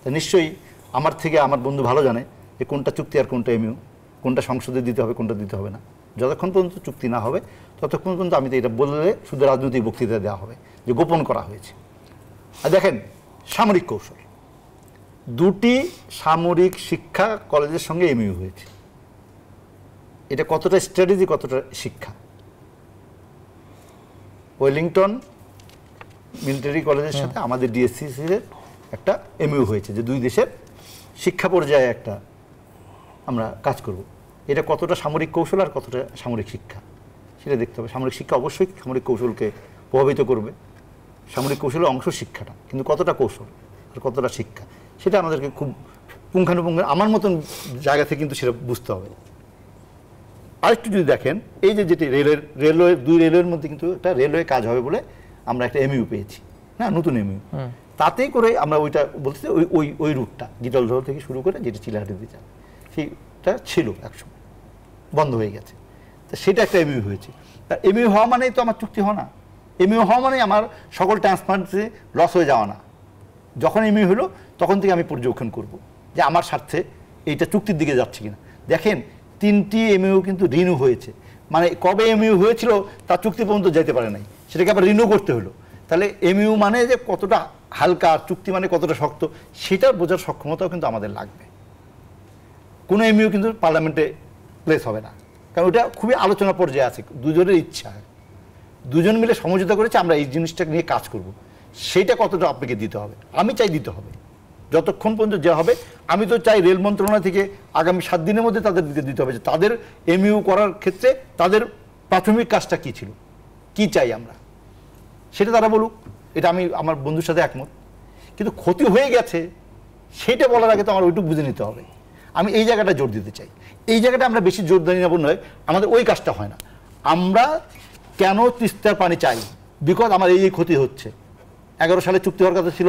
তা নিশ্চয়ই আমার থেকে আমার বন্ধু ভালো জানে যে কোনটা চুক্তি আর কোনটা এমইউ, কোনটা সংসদে দিতে হবে, কোনটা দিতে হবে না। যতক্ষণ পর্যন্ত চুক্তি না হবে ততক্ষণ পর্যন্ত আমি তো এটা বললে শুধু রাজনৈতিক বক্তৃতা দেওয়া হবে যে গোপন করা হয়েছে। আর দেখেন, সামরিক কৌশল, 2টি সামরিক শিক্ষা কলেজের সঙ্গে এমইউ হয়েছে। এটা কতটা স্ট্র্যাটেজি, কতটা শিক্ষা। ওয়েলিংটন মিলিটারি কলেজের সাথে আমাদের ডিএসসিসির একটা এমইউ হয়েছে, যে 2 দেশের শিক্ষা পর্যায়ে একটা আমরা কাজ করব। এটা কতটা সামরিক কৌশল আর কতটা সামরিক শিক্ষা সেটা দেখতে হবে। সামরিক শিক্ষা অবশ্যই সামরিক কৌশলকে প্রভাবিত করবে, সামরিক কৌশলের অংশ শিক্ষাটা, কিন্তু কতটা কৌশল আর কতটা শিক্ষা সেটা আমাদেরকে খুব পুঙ্খানুপুঙ্খ আমার মতন জায়গা থেকে কিন্তু সেটা বুঝতে হবে। আরেকটু যদি দেখেন, এই যে যেটি রেলওয়ে 2 রেলওয়ের মধ্যে কিন্তু একটা রেলওয়ে কাজ হবে বলে আমরা একটা এমইউ পেয়েছি, না নতুন এমইউ। তাতে করে আমরা ওইটা বলতে ওই রুটটা গিটলধর থেকে শুরু করে যেটা চিলাহাটি দিয়ে যায়, সেইটা ছিল একসময়। বন্ধ হয়ে গেছে। তো সেটা একটা এমইউ হয়েছে। তা এমইউ হওয়া মানেই তো আমার চুক্তি হওয়া না, এমইউ হওয়া মানে আমার সকল ট্রান্সপারেন্সি লস হয়ে যাওয়া না। যখন এমইউ হলো তখন থেকে আমি পর্যবেক্ষণ করব যে আমার স্বার্থে এইটা চুক্তির দিকে যাচ্ছে কিনা। দেখেন 3টি এমইউ কিন্তু রিনিউ হয়েছে, মানে কবে এমইউ হয়েছিল তার চুক্তি পর্যন্ত যেতে পারে নাই, সেটাকে আবার রিনিউ করতে হলো। তাহলে এমইউ মানে যে কতটা হালকা, চুক্তি মানে কতটা শক্ত, সেটা বোঝার সক্ষমতাও কিন্তু আমাদের লাগবে। কোনো এমইউ কিন্তু পার্লামেন্টে প্লেস হবে না, কারণ ওটা খুবই আলোচনা পর্যায়ে আছে, দুজনের ইচ্ছা, দুজন মিলে সমঝোতা করেছে আমরা এই জিনিসটা নিয়ে কাজ করব। সেইটা কতটা আপনাকে দিতে হবে, আমি চাই দিতে হবে যতক্ষণ পর্যন্ত যা হবে। আমি তো চাই রেল মন্ত্রণালয় থেকে আগামী 7 দিনের মধ্যে তাদের দিতে হবে যে তাদের এমইউ করার ক্ষেত্রে তাদের প্রাথমিক কাজটা কী ছিল, কি চাই আমরা, সেটা তারা বলুক। এটা আমি আমার বন্ধুর সাথে একমত। কিন্তু ক্ষতি হয়ে গেছে সেটা বলার আগে তো আমার ওইটুকু বুঝে নিতে হবে। আমি এই জায়গাটা জোর দিতে চাই, এই জায়গাটা আমরা বেশি জোর দিয়ে নেব নয়, আমাদের ওই কাজটা হয় না। আমরা কেন তিস্তার পানি চাই, বিকজ আমার এই ক্ষতি হচ্ছে। 11 সালে চুক্তি হওয়ার কথা ছিল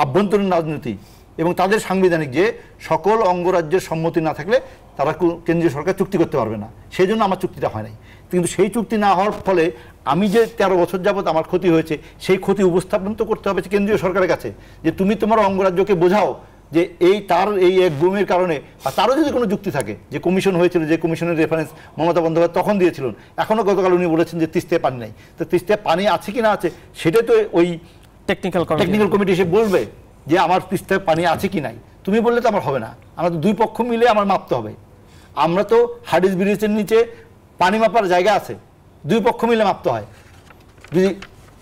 আভ্যন্তরীণ রাজনীতি এবং তাদের সাংবিধানিক যে সকল অঙ্গরাজ্যের সম্মতি না থাকলে তারা কেন্দ্রীয় সরকার চুক্তি করতে পারবে না, সেই জন্য আমার চুক্তিটা হয় নাই। কিন্তু সেই চুক্তি না হওয়ার ফলে আমি যে 13 বছর যাবত আমার ক্ষতি হয়েছে, সেই ক্ষতি উপস্থাপন তো করতে হবে কেন্দ্রীয় সরকারের কাছে, যে তুমি তোমার অঙ্গরাজ্যকে বোঝাও যে এই এক গুমের কারণে, আর তারও যদি কোনো যুক্তি থাকে, যে কমিশন হয়েছিল, যে কমিশনের রেফারেন্স মমতা বন্দ্যোপাধ্যায় তখন দিয়েছিলেন, এখনও গতকাল উনি বলেছেন যে তিস্তায় পানি নাই। তো তিস্তায় পানি আছে কি না আছে সেটা তো ওই টেকনিক্যাল কমিটি এসে বলবে যে আমার তিস্তায় পানি আছে কি নাই। তুমি বললে তো আমার হবে না, আমরা তো দুই পক্ষ মিলে আমার মাপতে হবে। আমরা তো হার্ডিস ব্রিজের নিচে পানি মাপার জায়গা আছে, দুই পক্ষ মিলে মাপতে হয় যদি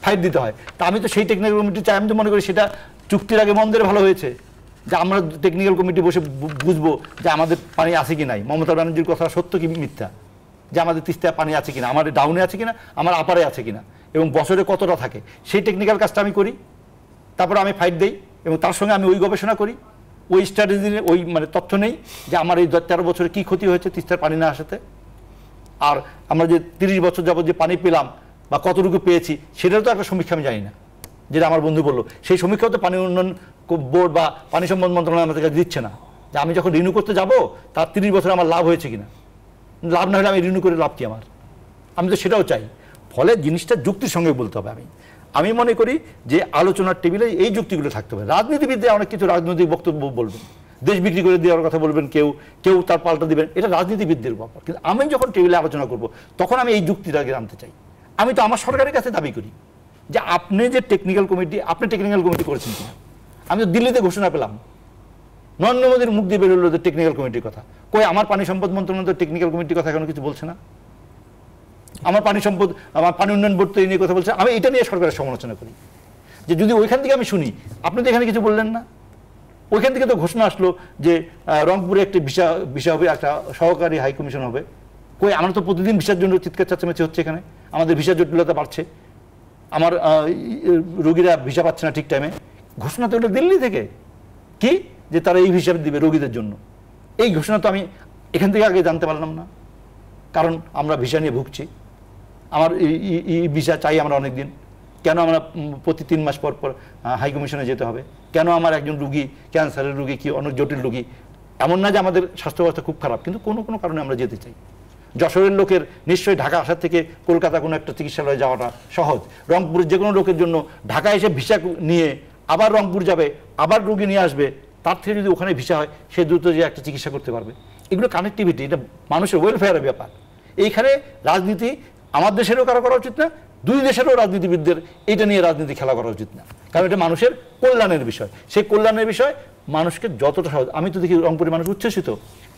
ফাইট দিতে হয়। তা আমি তো সেই টেকনিক্যাল কমিটি চাই। আমি তো মনে করি সেটা চুক্তির আগে মন্দের ভালো হয়েছে যে আমরা টেকনিক্যাল কমিটি বসে বুঝবো যে আমাদের পানি আছে কি নাই, মমতা ব্যানার্জির কথা সত্য কি মিথ্যা, যে আমাদের তিস্তায় পানি আছে কিনা, আমাদের ডাউনে আছে কিনা, আমার আপারে আছে কিনা, এবং বছরে কতটা থাকে, সেই টেকনিক্যাল কাজটা আমি করি। তারপর আমি ফাইট দেই এবং তার সঙ্গে আমি ওই গবেষণা করি, ওই স্ট্র্যাটেজি, ওই মানে তথ্য নেই যে আমার এই 13 বছরে কী ক্ষতি হয়েছে তিস্তার পানি না আসাতে। আর আমরা যে 30 বছর যাবত যে পানি পেলাম বা কতটুকু পেয়েছি সেটারও তো একটা সমীক্ষা আমি জানি না, যেটা আমার বন্ধু বললো। সেই সমীক্ষাও তো পানি উন্নয়ন বোর্ড বা পানি সম্পদ মন্ত্রণালয় আমাদের কাছে দিচ্ছে না, যে আমি যখন রিনিউ করতে যাব তার 30 বছরে আমার লাভ হয়েছে কিনা। লাভ না হলে আমি রিনিউ করে লাভ কি আমার, আমি তো সেটাও চাই। ফলে জিনিসটা যুক্তির সঙ্গে বলতে হবে। আমি মনে করি যে আলোচনার টেবিলে এই যুক্তিগুলো থাকতে হবে। রাজনীতিবিদরা অনেক কিছু রাজনৈতিক বক্তব্য বলবেন, দেশ বিক্রি করে দেওয়ার কথা বলবেন, কেউ তার পাল্টা দিবেন, এটা রাজনীতিবিদদের ব্যাপার। কিন্তু আমি যখন টেবিলে আলোচনা করব তখন আমি এই যুক্তিটাকে আনতে চাই। আমি তো আমার সরকারের কাছে দাবি করি যে আপনি যে টেকনিক্যাল কমিটি করেছেন কিনা। আমি তো দিল্লিতে ঘোষণা পেলাম, নরেন্দ্র মোদীর মুখ দিয়ে বেরোলো টেকনিক্যাল কমিটির কথা, কই আমার পানি সম্পদ মন্ত্রণালয় টেকনিক্যাল কমিটির কথা এখনো কিছু বলছে না। আমার পানি উন্নয়ন বোর্ড তো এই নিয়ে কথা বলছে। আমি এটা নিয়ে সরকারের সমালোচনা করি যে যদি ওইখান থেকে আমি শুনি, আপনি তো এখানে কিছু বললেন না। ওইখান থেকে তো ঘোষণা আসলো যে রংপুরে একটি ভিসা হবে, একটা সহকারী হাই কমিশন হবে। কই আমরা তো প্রতিদিন ভিসার জন্য চিৎকার চাচামেচি হচ্ছে, এখানে আমাদের ভিসা জটিলতা বাড়ছে, আমার রোগীরা ভিসা পাচ্ছে না ঠিক টাইমে। ঘোষণা তো ওটা দিল্লি থেকে, কি যে তারা এই ভিসা দিবে রোগীদের জন্য। এই ঘোষণা তো আমি এখান থেকে আগে জানতে পারলাম না, কারণ আমরা ভিসা নিয়ে ভুগছি। আমার এই ভিসা চাই আমরা অনেক দিন। কেন আমরা প্রতি 3 মাস পর পর হাই কমিশনে যেতে হবে? কেন আমার একজন রুগী, ক্যান্সারের রুগী কি অনেক জটিল রুগী, এমন না যে আমাদের স্বাস্থ্য ব্যবস্থা খুব খারাপ, কিন্তু কোনো কারণে আমরা যেতে চাই। যশোরের লোকের নিশ্চয়ই ঢাকা আসার থেকে কলকাতা কোনো একটা চিকিৎসালয়ে যাওয়াটা সহজ। রংপুরের যে কোনো লোকের জন্য ঢাকা এসে ভিসা নিয়ে আবার রংপুর যাবে, আবার রুগী নিয়ে আসবে, তার থেকে যদি ওখানে ভিসা হয় সে দ্রুত যে একটা চিকিৎসা করতে পারবে। এগুলো কানেক্টিভিটি, এটা মানুষের ওয়েলফেয়ারের ব্যাপার। এইখানে রাজনীতি আমার দেশেরও কারো করা উচিত না, দুই দেশেরও রাজনীতিবিদদের এটা নিয়ে রাজনীতি খেলা করা উচিত না, কারণ এটা মানুষের কল্যাণের বিষয়। সেই কল্যাণের বিষয় মানুষকে যতটা সহজ। আমি তো দেখি রংপুরের মানুষ উচ্ছ্বসিত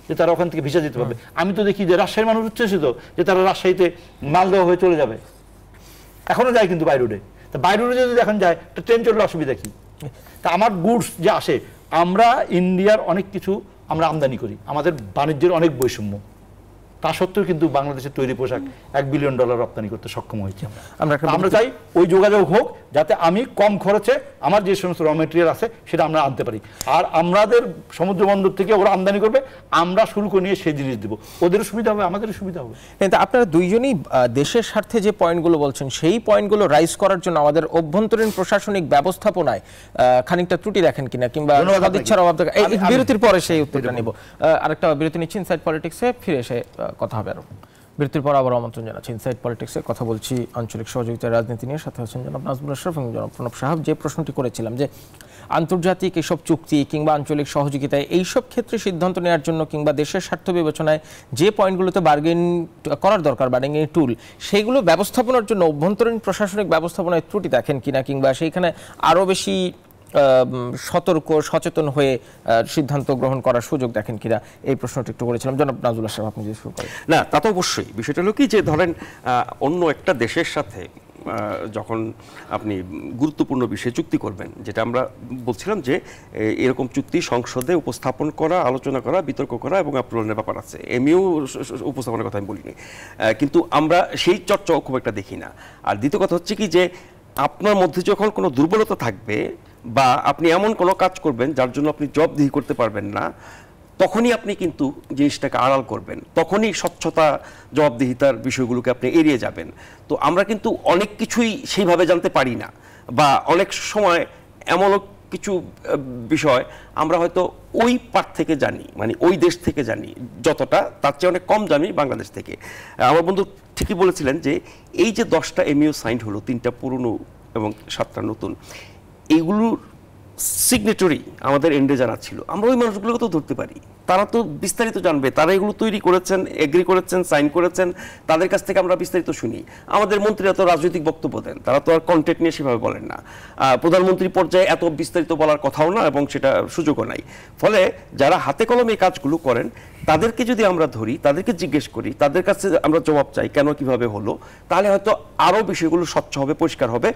যে তারা ওখান থেকে ভিসা দিতে পারবে। আমি তো দেখি যে রাজশাহীর মানুষ উচ্ছ্বসিত যে তারা রাজশাহীতে মালদহ হয়ে চলে যাবে। এখনো যায় কিন্তু বাই রোডে। তা বাই রোডে যদি এখন যায় তা ট্রেন চললে অসুবিধা কি? তা আমার গুডস যে আসে, আমরা ইন্ডিয়ার অনেক কিছু আমরা আমদানি করি, আমাদের বাণিজ্যের অনেক বৈষম্য, তা সত্ত্বেও কিন্তু বাংলাদেশের তৈরি পোশাক $1 বিলিয়ন রপ্তানি করতে সক্ষম হয়েছে। আমরা চাই ওই যোগাযোগ হোক, যাতে আমি কম খরচে আমার যে সমস্ত র মেটেরিয়াল আছে সেটা আমরা আনতে পারি। আর আমাদের সমুদ্র বন্দর থেকে ওরা আমদানি করবে, আমরা শুল্ক নিয়ে সেই জিনিস দেবো, ওদেরও সুবিধা হবে, আমাদেরও সুবিধা হবে। কিন্তু আপনারা দুইজনই দেশের স্বার্থে যে পয়েন্টগুলো বলছেন সেই পয়েন্টগুলো রাইজ করার জন্য আমাদের অভ্যন্তরীণ প্রশাসনিক ব্যবস্থাপনায় খানিকটা ত্রুটি দেখেন কিনা, কিংবা সদিচ্ছার অভাব থাকে। বিরতির পরে সেই উত্তরটা নেব। আরেকটা বিরতি নিচ্ছি ইনসাইড পলিটিক্সে, ফিরে এসে কথা হবে আরও। বিরতির পর আবার আমন্ত্রণ জানাচ্ছি ইনসাইড পলিটিক্সে। কথা বলছি আঞ্চলিক সহযোগিতার রাজনীতি নিয়ে, সাথে আছেন জনাব নাজমুল আশরাফ এবং জনাব প্রণব সাহাব। যে প্রশ্নটি করেছিলাম যে আন্তর্জাতিক এসব চুক্তি কিংবা আঞ্চলিক সহযোগিতায় এইসব ক্ষেত্রে সিদ্ধান্ত নেওয়ার জন্য কিংবা দেশের স্বার্থ বিবেচনায় যে পয়েন্টগুলোতে বার্গেন করার দরকার, বার্গেনিং টুল, সেইগুলো ব্যবস্থাপনার জন্য অভ্যন্তরীণ প্রশাসনিক ব্যবস্থাপনায় ত্রুটি দেখেন কিনা, কিংবা সেইখানে আরও বেশি সতর্ক সচেতন হয়ে সিদ্ধান্ত গ্রহণ করার সুযোগ দেখেন কিনা, এই প্রশ্নটি একটু করেছিলাম। জনাব নাজমুল আশরাফ, আপনি যদি শুরু করেন। না, তা তো অবশ্যই। বিষয়টা হলো কি যে ধরেন অন্য একটা দেশের সাথে যখন আপনি গুরুত্বপূর্ণ বিষয়ে চুক্তি করবেন, যেটা আমরা বলছিলাম যে এরকম চুক্তি সংসদে উপস্থাপন করা, আলোচনা করা, বিতর্ক করা এবং আপ্রুভের ব্যাপার আছে, এমনিও উপস্থাপনের কথা আমি বলিনি, কিন্তু আমরা সেই চর্চাও খুব একটা দেখি না। আর দ্বিতীয় কথা হচ্ছে কি যে আপনার মধ্যে যখন কোনো দুর্বলতা থাকবে বা আপনি এমন কোনো কাজ করবেন যার জন্য আপনি জবাবদিহি করতে পারবেন না, তখনই আপনি কিন্তু জিনিসটাকে আড়াল করবেন, তখনই স্বচ্ছতা জবাবদিহিতার বিষয়গুলোকে আপনি এড়িয়ে যাবেন। তো আমরা কিন্তু অনেক কিছুই সেইভাবে জানতে পারি না, বা অনেক সময় এমনও কিছু বিষয় আমরা হয়তো ওই পার থেকে জানি, মানে ওই দেশ থেকে জানি যতটা, তার চেয়ে অনেক কম জানি বাংলাদেশ থেকে। আমার বন্ধু ঠিকই বলেছিলেন যে এই যে 10টা এমইউ সাইন হলো, 3টা পুরনো এবং 7টা নতুন, এইগুলোর সিগনেটরি আমাদের এন্ডে যারা ছিল, আমরা ওই মানুষগুলোকে তো ধরতে পারি, তারা তো বিস্তারিত জানবে, তারা এগুলো তৈরি করেছেন, এগ্রি করেছেন, সাইন করেছেন, তাদের কাছ থেকে আমরা বিস্তারিত শুনি। আমাদের মন্ত্রীরা তো রাজনৈতিক বক্তব্য দেন, তারা তো আর কন্টেন্ট নিয়ে সেভাবে বলেন না। প্রধানমন্ত্রী পর্যায়ে এত বিস্তারিত বলার কথাও না, এবং সেটা সুযোগও নাই। ফলে যারা হাতে কলমে এই কাজগুলো করেন, তাদেরকে যদি আমরা ধরি, তাদেরকে জিজ্ঞেস করি, তাদের কাছে আমরা জবাব চাই কেন কিভাবে হলো, তাহলে হয়তো আরও বিষয়গুলো স্বচ্ছ হবে, পরিষ্কার হবে।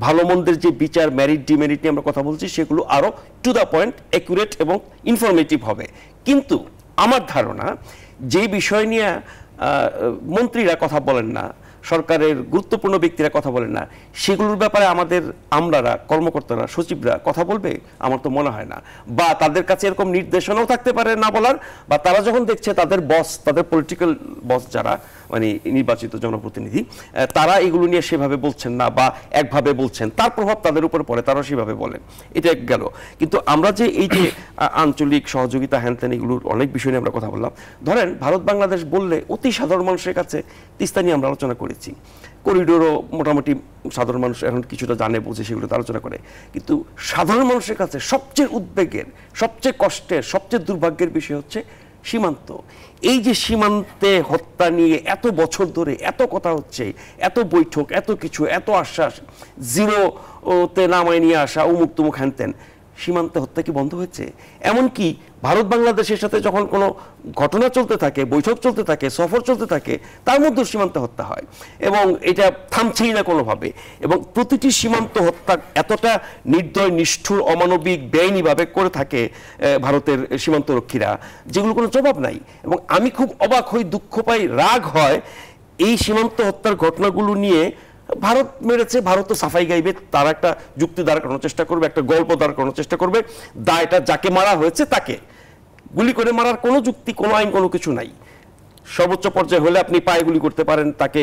ভালো মন্দের যে বিচার, মেরিট ডিমেরিট নিয়ে আমরা কথা বলছি, সেগুলো আরও টু দ্য পয়েন্ট, অ্যাকুরেট এবং ইনফরমেটিভ হবে। কিন্তু আমার ধারণা যে বিষয় নিয়ে মন্ত্রীরা কথা বলেন না, সরকারের গুরুত্বপূর্ণ ব্যক্তিরা কথা বলেন না, সেগুলোর ব্যাপারে আমরারা কর্মকর্তারা, সচিবরা কথা বলবে আমার তো মনে হয় না। বা তাদের কাছে এরকম নির্দেশনাও থাকতে পারে না বলার, বা তারা যখন দেখছে তাদের বস, তাদের পলিটিক্যাল বস যারা মানে নির্বাচিত জনপ্রতিনিধি, তারা এগুলো নিয়ে সেভাবে বলছেন না বা একভাবে বলছেন, তার প্রভাব তাদের উপরে পড়ে, তারা সেভাবে বলেন। এটা গেল। কিন্তু আমরা যে এই যে আঞ্চলিক সহযোগিতা, হ্যানত্যান, এগুলোর অনেক বিষয় নিয়ে আমরা কথা বললাম। ধরেন ভারত বাংলাদেশ বললে অতি সাধারণ মানুষের কাছে তিস্তা নিয়ে আমরা আলোচনা করেছি, করিডোরও মোটামুটি সাধারণ মানুষ এখন কিছুটা জানে, বোঝে, সেগুলো আলোচনা করে। কিন্তু সাধারণ মানুষের কাছে সবচেয়ে উদ্বেগের, সবচেয়ে কষ্টের, সবচেয়ে দুর্ভাগ্যের বিষয় হচ্ছে সীমান্ত। এই যে সীমান্তে হত্যা নিয়ে এত বছর ধরে এত কথা হচ্ছে, এত বৈঠক, এত কিছু, এত আশ্বাস, জিরোতে নামায় নিয়ে আসা, উমুক তুমুক হ্যানত্যান, সীমান্তে হত্যা কি বন্ধ হয়েছে? এমনকি ভারত বাংলাদেশের সাথে যখন কোনো ঘটনা চলতে থাকে, বৈঠক চলতে থাকে, সফর চলতে থাকে, তার মধ্যেও সীমান্ত হত্যা হয়, এবং এটা থামছেই না কোনোভাবে। এবং প্রতিটি সীমান্ত হত্যা এতটা নির্দয়, নিষ্ঠুর, অমানবিক, বেআইনিভাবে করে থাকে ভারতের সীমান্তরক্ষীরা, যেগুলো কোনো জবাব নাই। এবং আমি খুব অবাক হই, দুঃখ পাই, রাগ হয় এই সীমান্ত হত্যার ঘটনাগুলো নিয়ে। ভারত মেরেছে, ভারত তো সাফাই গাইবে, তার একটা যুক্তি দাঁড় করানোর চেষ্টা করবে, একটা গল্প দাঁড় করানোর চেষ্টা করবে, দায়টা যাকে মারা হয়েছে তাকে। গুলি করে মারার কোনো যুক্তি, কোনো আইন, কোনো কিছু নাই। সর্বোচ্চ পর্যায়ে হলে আপনি পায়ে গুলি করতে পারেন, তাকে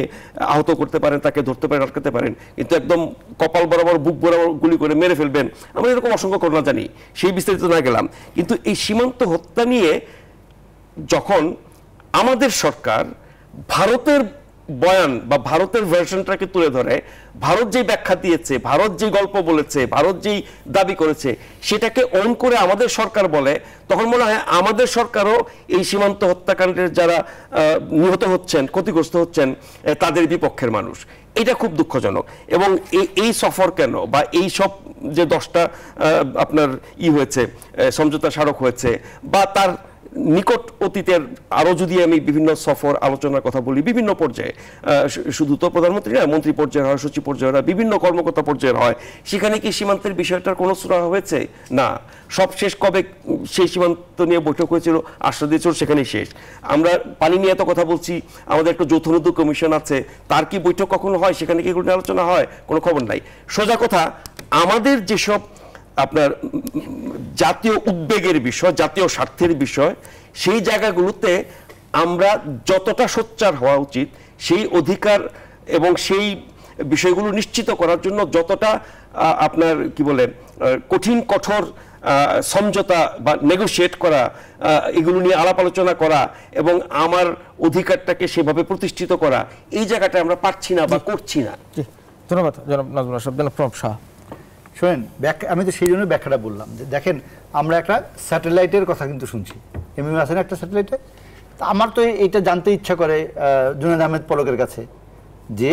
আহত করতে পারেন, তাকে ধরতে পারেন, আটকাতে পারেন, কিন্তু একদম কপাল বরাবর, বুক বরাবর গুলি করে মেরে ফেলবেন, আমরা এরকম অসংখ্য ঘটনা জানি, সেই বিস্তারিত না গেলাম। কিন্তু এই সীমান্ত হত্যা নিয়ে যখন আমাদের সরকার ভারতের বয়ান বা ভারতের ভার্সনটাকে তুলে ধরে, ভারত যেই ব্যাখ্যা দিয়েছে, ভারত যেই গল্প বলেছে, ভারত যেই দাবি করেছে, সেটাকে অন করে আমাদের সরকার বলে, তখন মনে হয় আমাদের সরকারও এই সীমান্ত হত্যাকাণ্ডের যারা নিহত হচ্ছেন, ক্ষতিগ্রস্ত হচ্ছেন, তাদের বিপক্ষের মানুষ। এটা খুব দুঃখজনক। এবং এই সফর কেন, বা এই সব যে 10টা আপনার হয়েছে, সমঝোতা স্মারক হয়েছে, বা তার নিকট অতীতের আরও যদি আমি বিভিন্ন সফর, আলোচনার কথা বলি, বিভিন্ন পর্যায়ে, শুধু তো প্রধানমন্ত্রী না, মন্ত্রী পর্যায়ে হয়, সচিব পর্যায়ে হয়, বিভিন্ন কর্মকর্তা পর্যায়ের হয়, সেখানে কি সীমান্তের বিষয়টার কোনো সুরা হয়েছে? না। সব শেষ কবে সেই সীমান্ত নিয়ে বৈঠক হয়েছিল? 8 দিয়েছিল, সেখানেই শেষ। আমরা পানি নিয়ে এত কথা বলছি, আমাদের একটা যৌথ নদী কমিশন আছে, তার কি বৈঠক কখনো হয়? সেখানে কি এগুলো নিয়ে আলোচনা হয়? কোনো খবর নাই। সোজা কথা, আমাদের যেসব আপনার জাতীয় উদ্বেগের বিষয়, জাতীয় স্বার্থের বিষয়, সেই জায়গাগুলোতে আমরা যতটা সোচ্চার হওয়া উচিত, সেই অধিকার এবং সেই বিষয়গুলো নিশ্চিত করার জন্য যতটা আপনার কি বলে কঠিন, কঠোর সমঝোতা বা নেগোশিয়েট করা, এগুলো নিয়ে আলাপ আলোচনা করা এবং আমার অধিকারটাকে সেভাবে প্রতিষ্ঠিত করা, এই জায়গাটা আমরা পারছি না বা করছি না। ধন্যবাদ জনাব নাজমুল আশরাফ। জনাব প্রণব শাহ, শোনেন, আমি তো সেই জন্য ব্যাখ্যাটা বললাম যে দেখেন, আমরা একটা স্যাটেলাইটের কথা কিন্তু শুনছি, এমএম আছে না একটা স্যাটেলাইটে। তা আমার তো এটা জানতে ইচ্ছা করে জুনায়েদ আহমেদ পলকের কাছে যে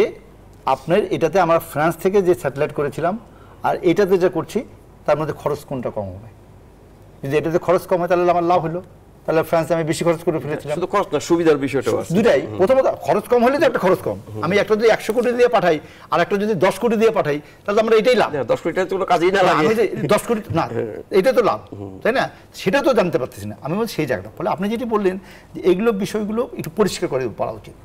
আপনার এটাতে আমরা ফ্রান্স থেকে যে স্যাটেলাইট করেছিলাম আর এটাতে যে করছি তার মধ্যে খরচ কোনটা কম হবে? যদি এটাতে খরচ কম হয় তাহলে আমার লাভ হলো, তাহলে ফ্রান্সে আমি বেশি খরচ করে ফেলেছিলাম। শুধু খরচ না, সুবিধার বিষয়টা আছে দুটাই। প্রথমত খরচ কম হলে তো একটা খরচ কম, আমি একটা যদি 100 কোটি দিয়ে পাঠাই আর একটা যদি 10 কোটি দিয়ে পাঠাই তাহলে আমরা এটাই লাভ। 10 কোটি টাকা কোনো কাজেই না লাগে, আমি যে 10 কোটি না, এটা তো লাভ, তাই না? সেটা তো জানতে পারতেছি না আমি, বলছি সেই জায়গাটা। ফলে আপনি যেটি বললেন যে এগুলো বিষয়গুলো একটু পরিষ্কার করে পড়া উচিত।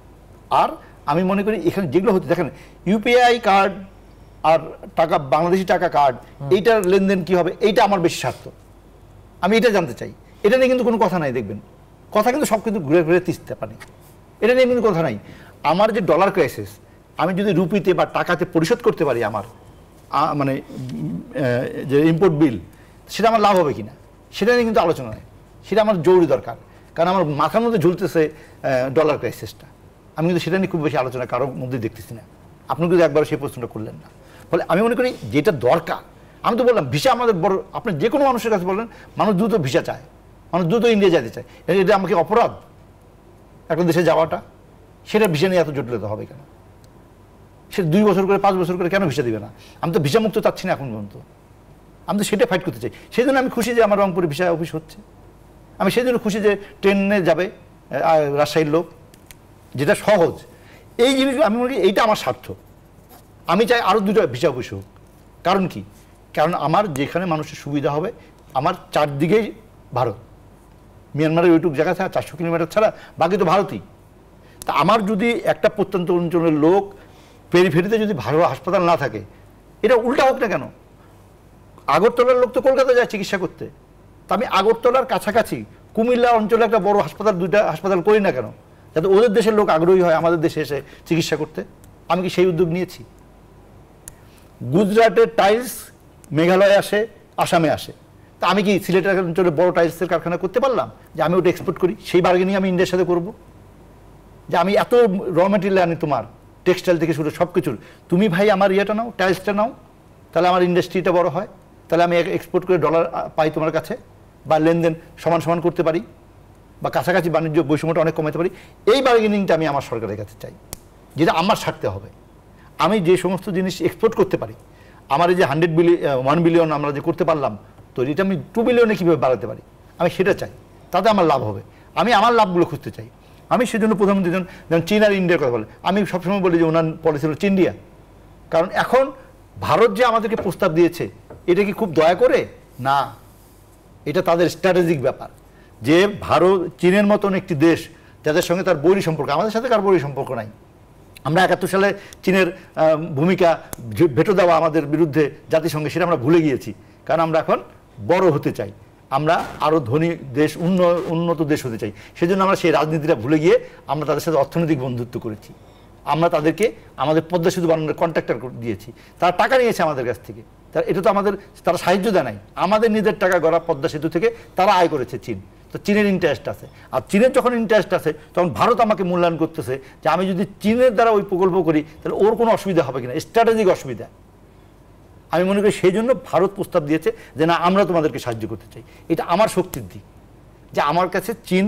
আর আমি মনে করি এখানে যেগুলো হচ্ছে, দেখেন ইউপিআই কার্ড আর টাকা, বাংলাদেশি টাকা কার্ড, এইটার লেনদেন কি হবে, এইটা আমার বেশি স্বার্থ, আমি এটা জানতে চাই। এটা নিয়ে কিন্তু কোনো কথা নাই, দেখবেন কথা কিন্তু সব কিন্তু ঘুরে ঘুরে তিস্তে পারি, এটা নিয়ে কিন্তু কথা নাই। আমার যে ডলার ক্রাইসিস, আমি যদি রুপিতে বা টাকাতে পরিশোধ করতে পারি আমার মানে যে ইম্পোর্ট বিল, সেটা আমার লাভ হবে কিনা সেটা নিয়ে কিন্তু আলোচনা নেই, সেটা আমার জরুরি দরকার। কারণ আমার মাথার মধ্যে ঝুলতেছে ডলার ক্রাইসিসটা, আমি কিন্তু সেটা নিয়ে খুব বেশি আলোচনা কারোর মধ্যে দেখতেছি না। আপনি কিন্তু একবার সেই প্রশ্নটা করলেন না। ফলে আমি মনে করি যেটা দরকার, আমি তো বললাম ভিসা আমাদের বড়, আপনি যে কোনো মানুষের কাছে বললেন মানুষ দ্রুত ভিসা চায়, মানুষ দ্রুত ইন্ডিয়া যেতে চায়, এটা আমাকে অপরাধ একটা দেশে যাওয়াটা? সেটা ভিসা নিয়ে এত জটিলতা হবে কেন? সে 2 বছর করে 5 বছর করে কেন ভিসা দিবে না? আমি তো ভিসা মুক্ত চাচ্ছি না এখন পর্যন্ত, আমি তো সেটা ফাইট করতে চাই। সেই জন্য আমি খুশি যে আমার রংপুরে ভিসা অফিস হচ্ছে, আমি সেই জন্য খুশি যে ট্রেনে যাবে রাজশাহীর লোক, যেটা সহজ। এই জিনিসগুলো আমি মনে করি এইটা আমার স্বার্থ। আমি চাই আরও 2টা ভিসা অফিস হোক। কারণ কি? কারণ আমার যেখানে মানুষের সুবিধা হবে, আমার চারদিকেই ভারত, মিয়ানমারের ওইটুক জায়গা ছাড়া 400 কিলোমিটার ছাড়া বাকি তো ভারতই। তা আমার যদি একটা প্রত্যন্ত অঞ্চলের লোক পেরিফেরিতে যদি ভালো হাসপাতাল না থাকে, এটা উল্টা হোক না কেন? আগরতলার লোক তো কলকাতা যায় চিকিৎসা করতে, তা আমি আগরতলার কাছাকাছি কুমিল্লা অঞ্চলে একটা বড় হাসপাতাল, 2টা হাসপাতাল করি না কেন? যাতে ওদের দেশের লোক আগ্রহী হয় আমাদের দেশে এসে চিকিৎসা করতে। আমি কি সেই উদ্যোগ নিয়েছি? গুজরাটের টাইলস মেঘালয়ে আসে, আসামে আসে, তা আমি কি সিলেটের অঞ্চলে বড় টাইলসের কারখানা করতে পারলাম যে আমি ওটা এক্সপোর্ট করি? সেই বার্গেনিং আমি ইন্ডিয়ার সাথে করব যে আমি এত র মেটেরিয়াল আনি, তোমার টেক্সটাইল থেকে শুরু সব কিছুর, তুমি ভাই আমার ইয়েটা নাও, টাইলসটা নাও, তাহলে আমার ইন্ডাস্ট্রিটা বড় হয়, তাহলে আমি এক্সপোর্ট করে ডলার পাই তোমার কাছে, বা লেনদেন সমান সমান করতে পারি, বা কাছাকাছি বাণিজ্য বৈষম্যটা অনেক কমাতে পারি। এই বার্গেনিংটা আমি আমার সরকারের কাছে চাই, যেটা আমার স্বার্থে হবে। আমি যে সমস্ত জিনিস এক্সপোর্ট করতে পারি, আমার এই যে 1 বিলিয়ন আমরা যে করতে পারলাম, তো এটা আমি 2 বিলিয়নে কীভাবে বাড়াতে পারি, আমি সেটা চাই, তাতে আমার লাভ হবে। আমি আমার লাভগুলো খুঁজতে চাই। আমি সেজন্য প্রধানমন্ত্রী যেমন চীন আর ইন্ডিয়ার কথা বলে, আমি সবসময় বলি যে ওনার পলিসি হলো ইন্ডিয়া। কারণ এখন ভারত যে আমাদেরকে প্রস্তাব দিয়েছে, এটা কি খুব দয়া করে? না, এটা তাদের স্ট্র্যাটেজিক ব্যাপার। যে ভারত, চীনের মতন একটি দেশ যাদের সঙ্গে তার বৈরী সম্পর্ক, আমাদের সাথে কার বৈরী সম্পর্ক নাই। আমরা 71 সালে চীনের ভূমিকা ভেটো দেওয়া আমাদের বিরুদ্ধে জাতিসংঘে, সেটা আমরা ভুলে গিয়েছি। কারণ আমরা এখন বড় হতে চাই, আমরা আরও ধনী দেশ, উন্নত দেশ হতে চাই। সেজন্য আমরা সেই রাজনীতিটা ভুলে গিয়ে আমরা তাদের সাথে অর্থনৈতিক বন্ধুত্ব করেছি। আমরা তাদেরকে আমাদের পদ্মা সেতু বানানোর কন্ট্রাক্টর দিয়েছি, তারা টাকা নিয়েছে আমাদের কাছ থেকে। এটা তো আমাদের, তারা সাহায্য দেয় নাই, আমাদের নিজের টাকা গড়া পদ্মা সেতু থেকে তারা আয় করেছে চীন। তো চীনের ইন্টারেস্ট আছে, আর চীনের যখন ইন্টারেস্ট আছে তখন ভারত আমাকে মূল্যায়ন করতেছে যে আমি যদি চীনের দ্বারা ওই প্রকল্প করি তাহলে ওর কোনো অসুবিধা হবে কিনা, স্ট্র্যাটেজিক অসুবিধা। আমি মনে করি সেই জন্য ভারত প্রস্তাব দিয়েছে যে না, আমরা তোমাদেরকে সাহায্য করতে চাই। এটা আমার শক্তির দিক যে আমার কাছে চীন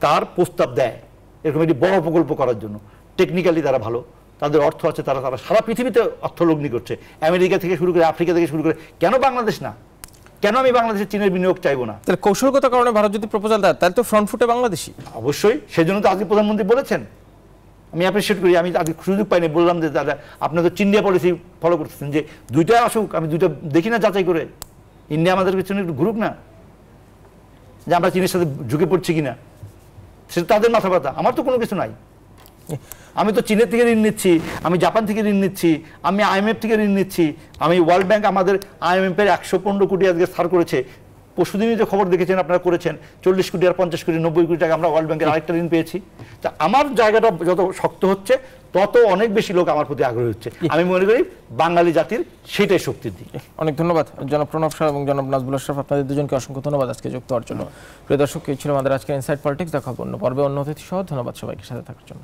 তার প্রস্তাব দেয় এরকম একটি বড় প্রকল্প করার জন্য। টেকনিক্যালি তারা ভালো, তাদের অর্থ আছে, তারা সারা পৃথিবীতে অর্থ লগ্নি করছে, আমেরিকা থেকে শুরু করে আফ্রিকা থেকে শুরু করে। কেন বাংলাদেশ না? কেন আমি বাংলাদেশে চীনের বিনিয়োগ চাইবো না? তাহলে কৌশলগত কারণে ভারত যদি প্রপোজাল দেয় তাহলে তো ফ্রন্ট ফুটে বাংলাদেশি। অবশ্যই, সেই জন্য তো আজকে প্রধানমন্ত্রী বলেছেন, আমি অ্যাপ্রিসিয়েট করি। আমি আজকে সুযোগ পাইনি, বললাম যে দাদা আপনি তো ইন্ডিয়া পলিসি ফলো করতেছেন, যে 2টা আসুক, আমি 2টা দেখি না যাচাই করে, ইন্ডিয়া আমাদের পিছনে একটু ঘুরুক না, যে আমরা চীনের সাথে ঝুঁকে পড়ছি কিনা, সেটা তাদের মাথা ব্যথা, আমার তো কোনো কিছু নাই। আমি তো চীনের থেকে ঋণ নিচ্ছি, আমি জাপান থেকে ঋণ নিচ্ছি, আমি IMF থেকে ঋণ নিচ্ছি, আমি ওয়ার্ল্ড ব্যাংক আমাদের IMF-এর 115 কোটি আজকে ছাড় করেছে, পরশুদিনই যে খবর দেখেছেন আপনারা করেছেন 40 কোটি আর 50 কোটি 90 কোটি টাকা আমরা ওয়ার্ল্ড ব্যাংকের আরেকটা ঋণ পেয়েছি। তা আমার জায়গাটা যত শক্ত হচ্ছে তত অনেক বেশি লোক আমার প্রতি আগ্রহী হচ্ছে। আমি মনে করি বাঙালি জাতির সেটাই শক্তির দিক। অনেক ধন্যবাদ জনাব প্রণব সাহা এবং জনাব নাজবুল আশরাফ, আপনাদের দুজনকে অসংখ্য ধন্যবাদ আজকে যুক্ত হওয়ার জন্য। প্রিয় দর্শক, এই ছিল আমাদের আজকের ইনসাইড পলিটিক্স। দেখা হবে অন্য পর্বে অন্য অতিথি সহ। ধন্যবাদ সবাইকে সাথে থাকার জন্য।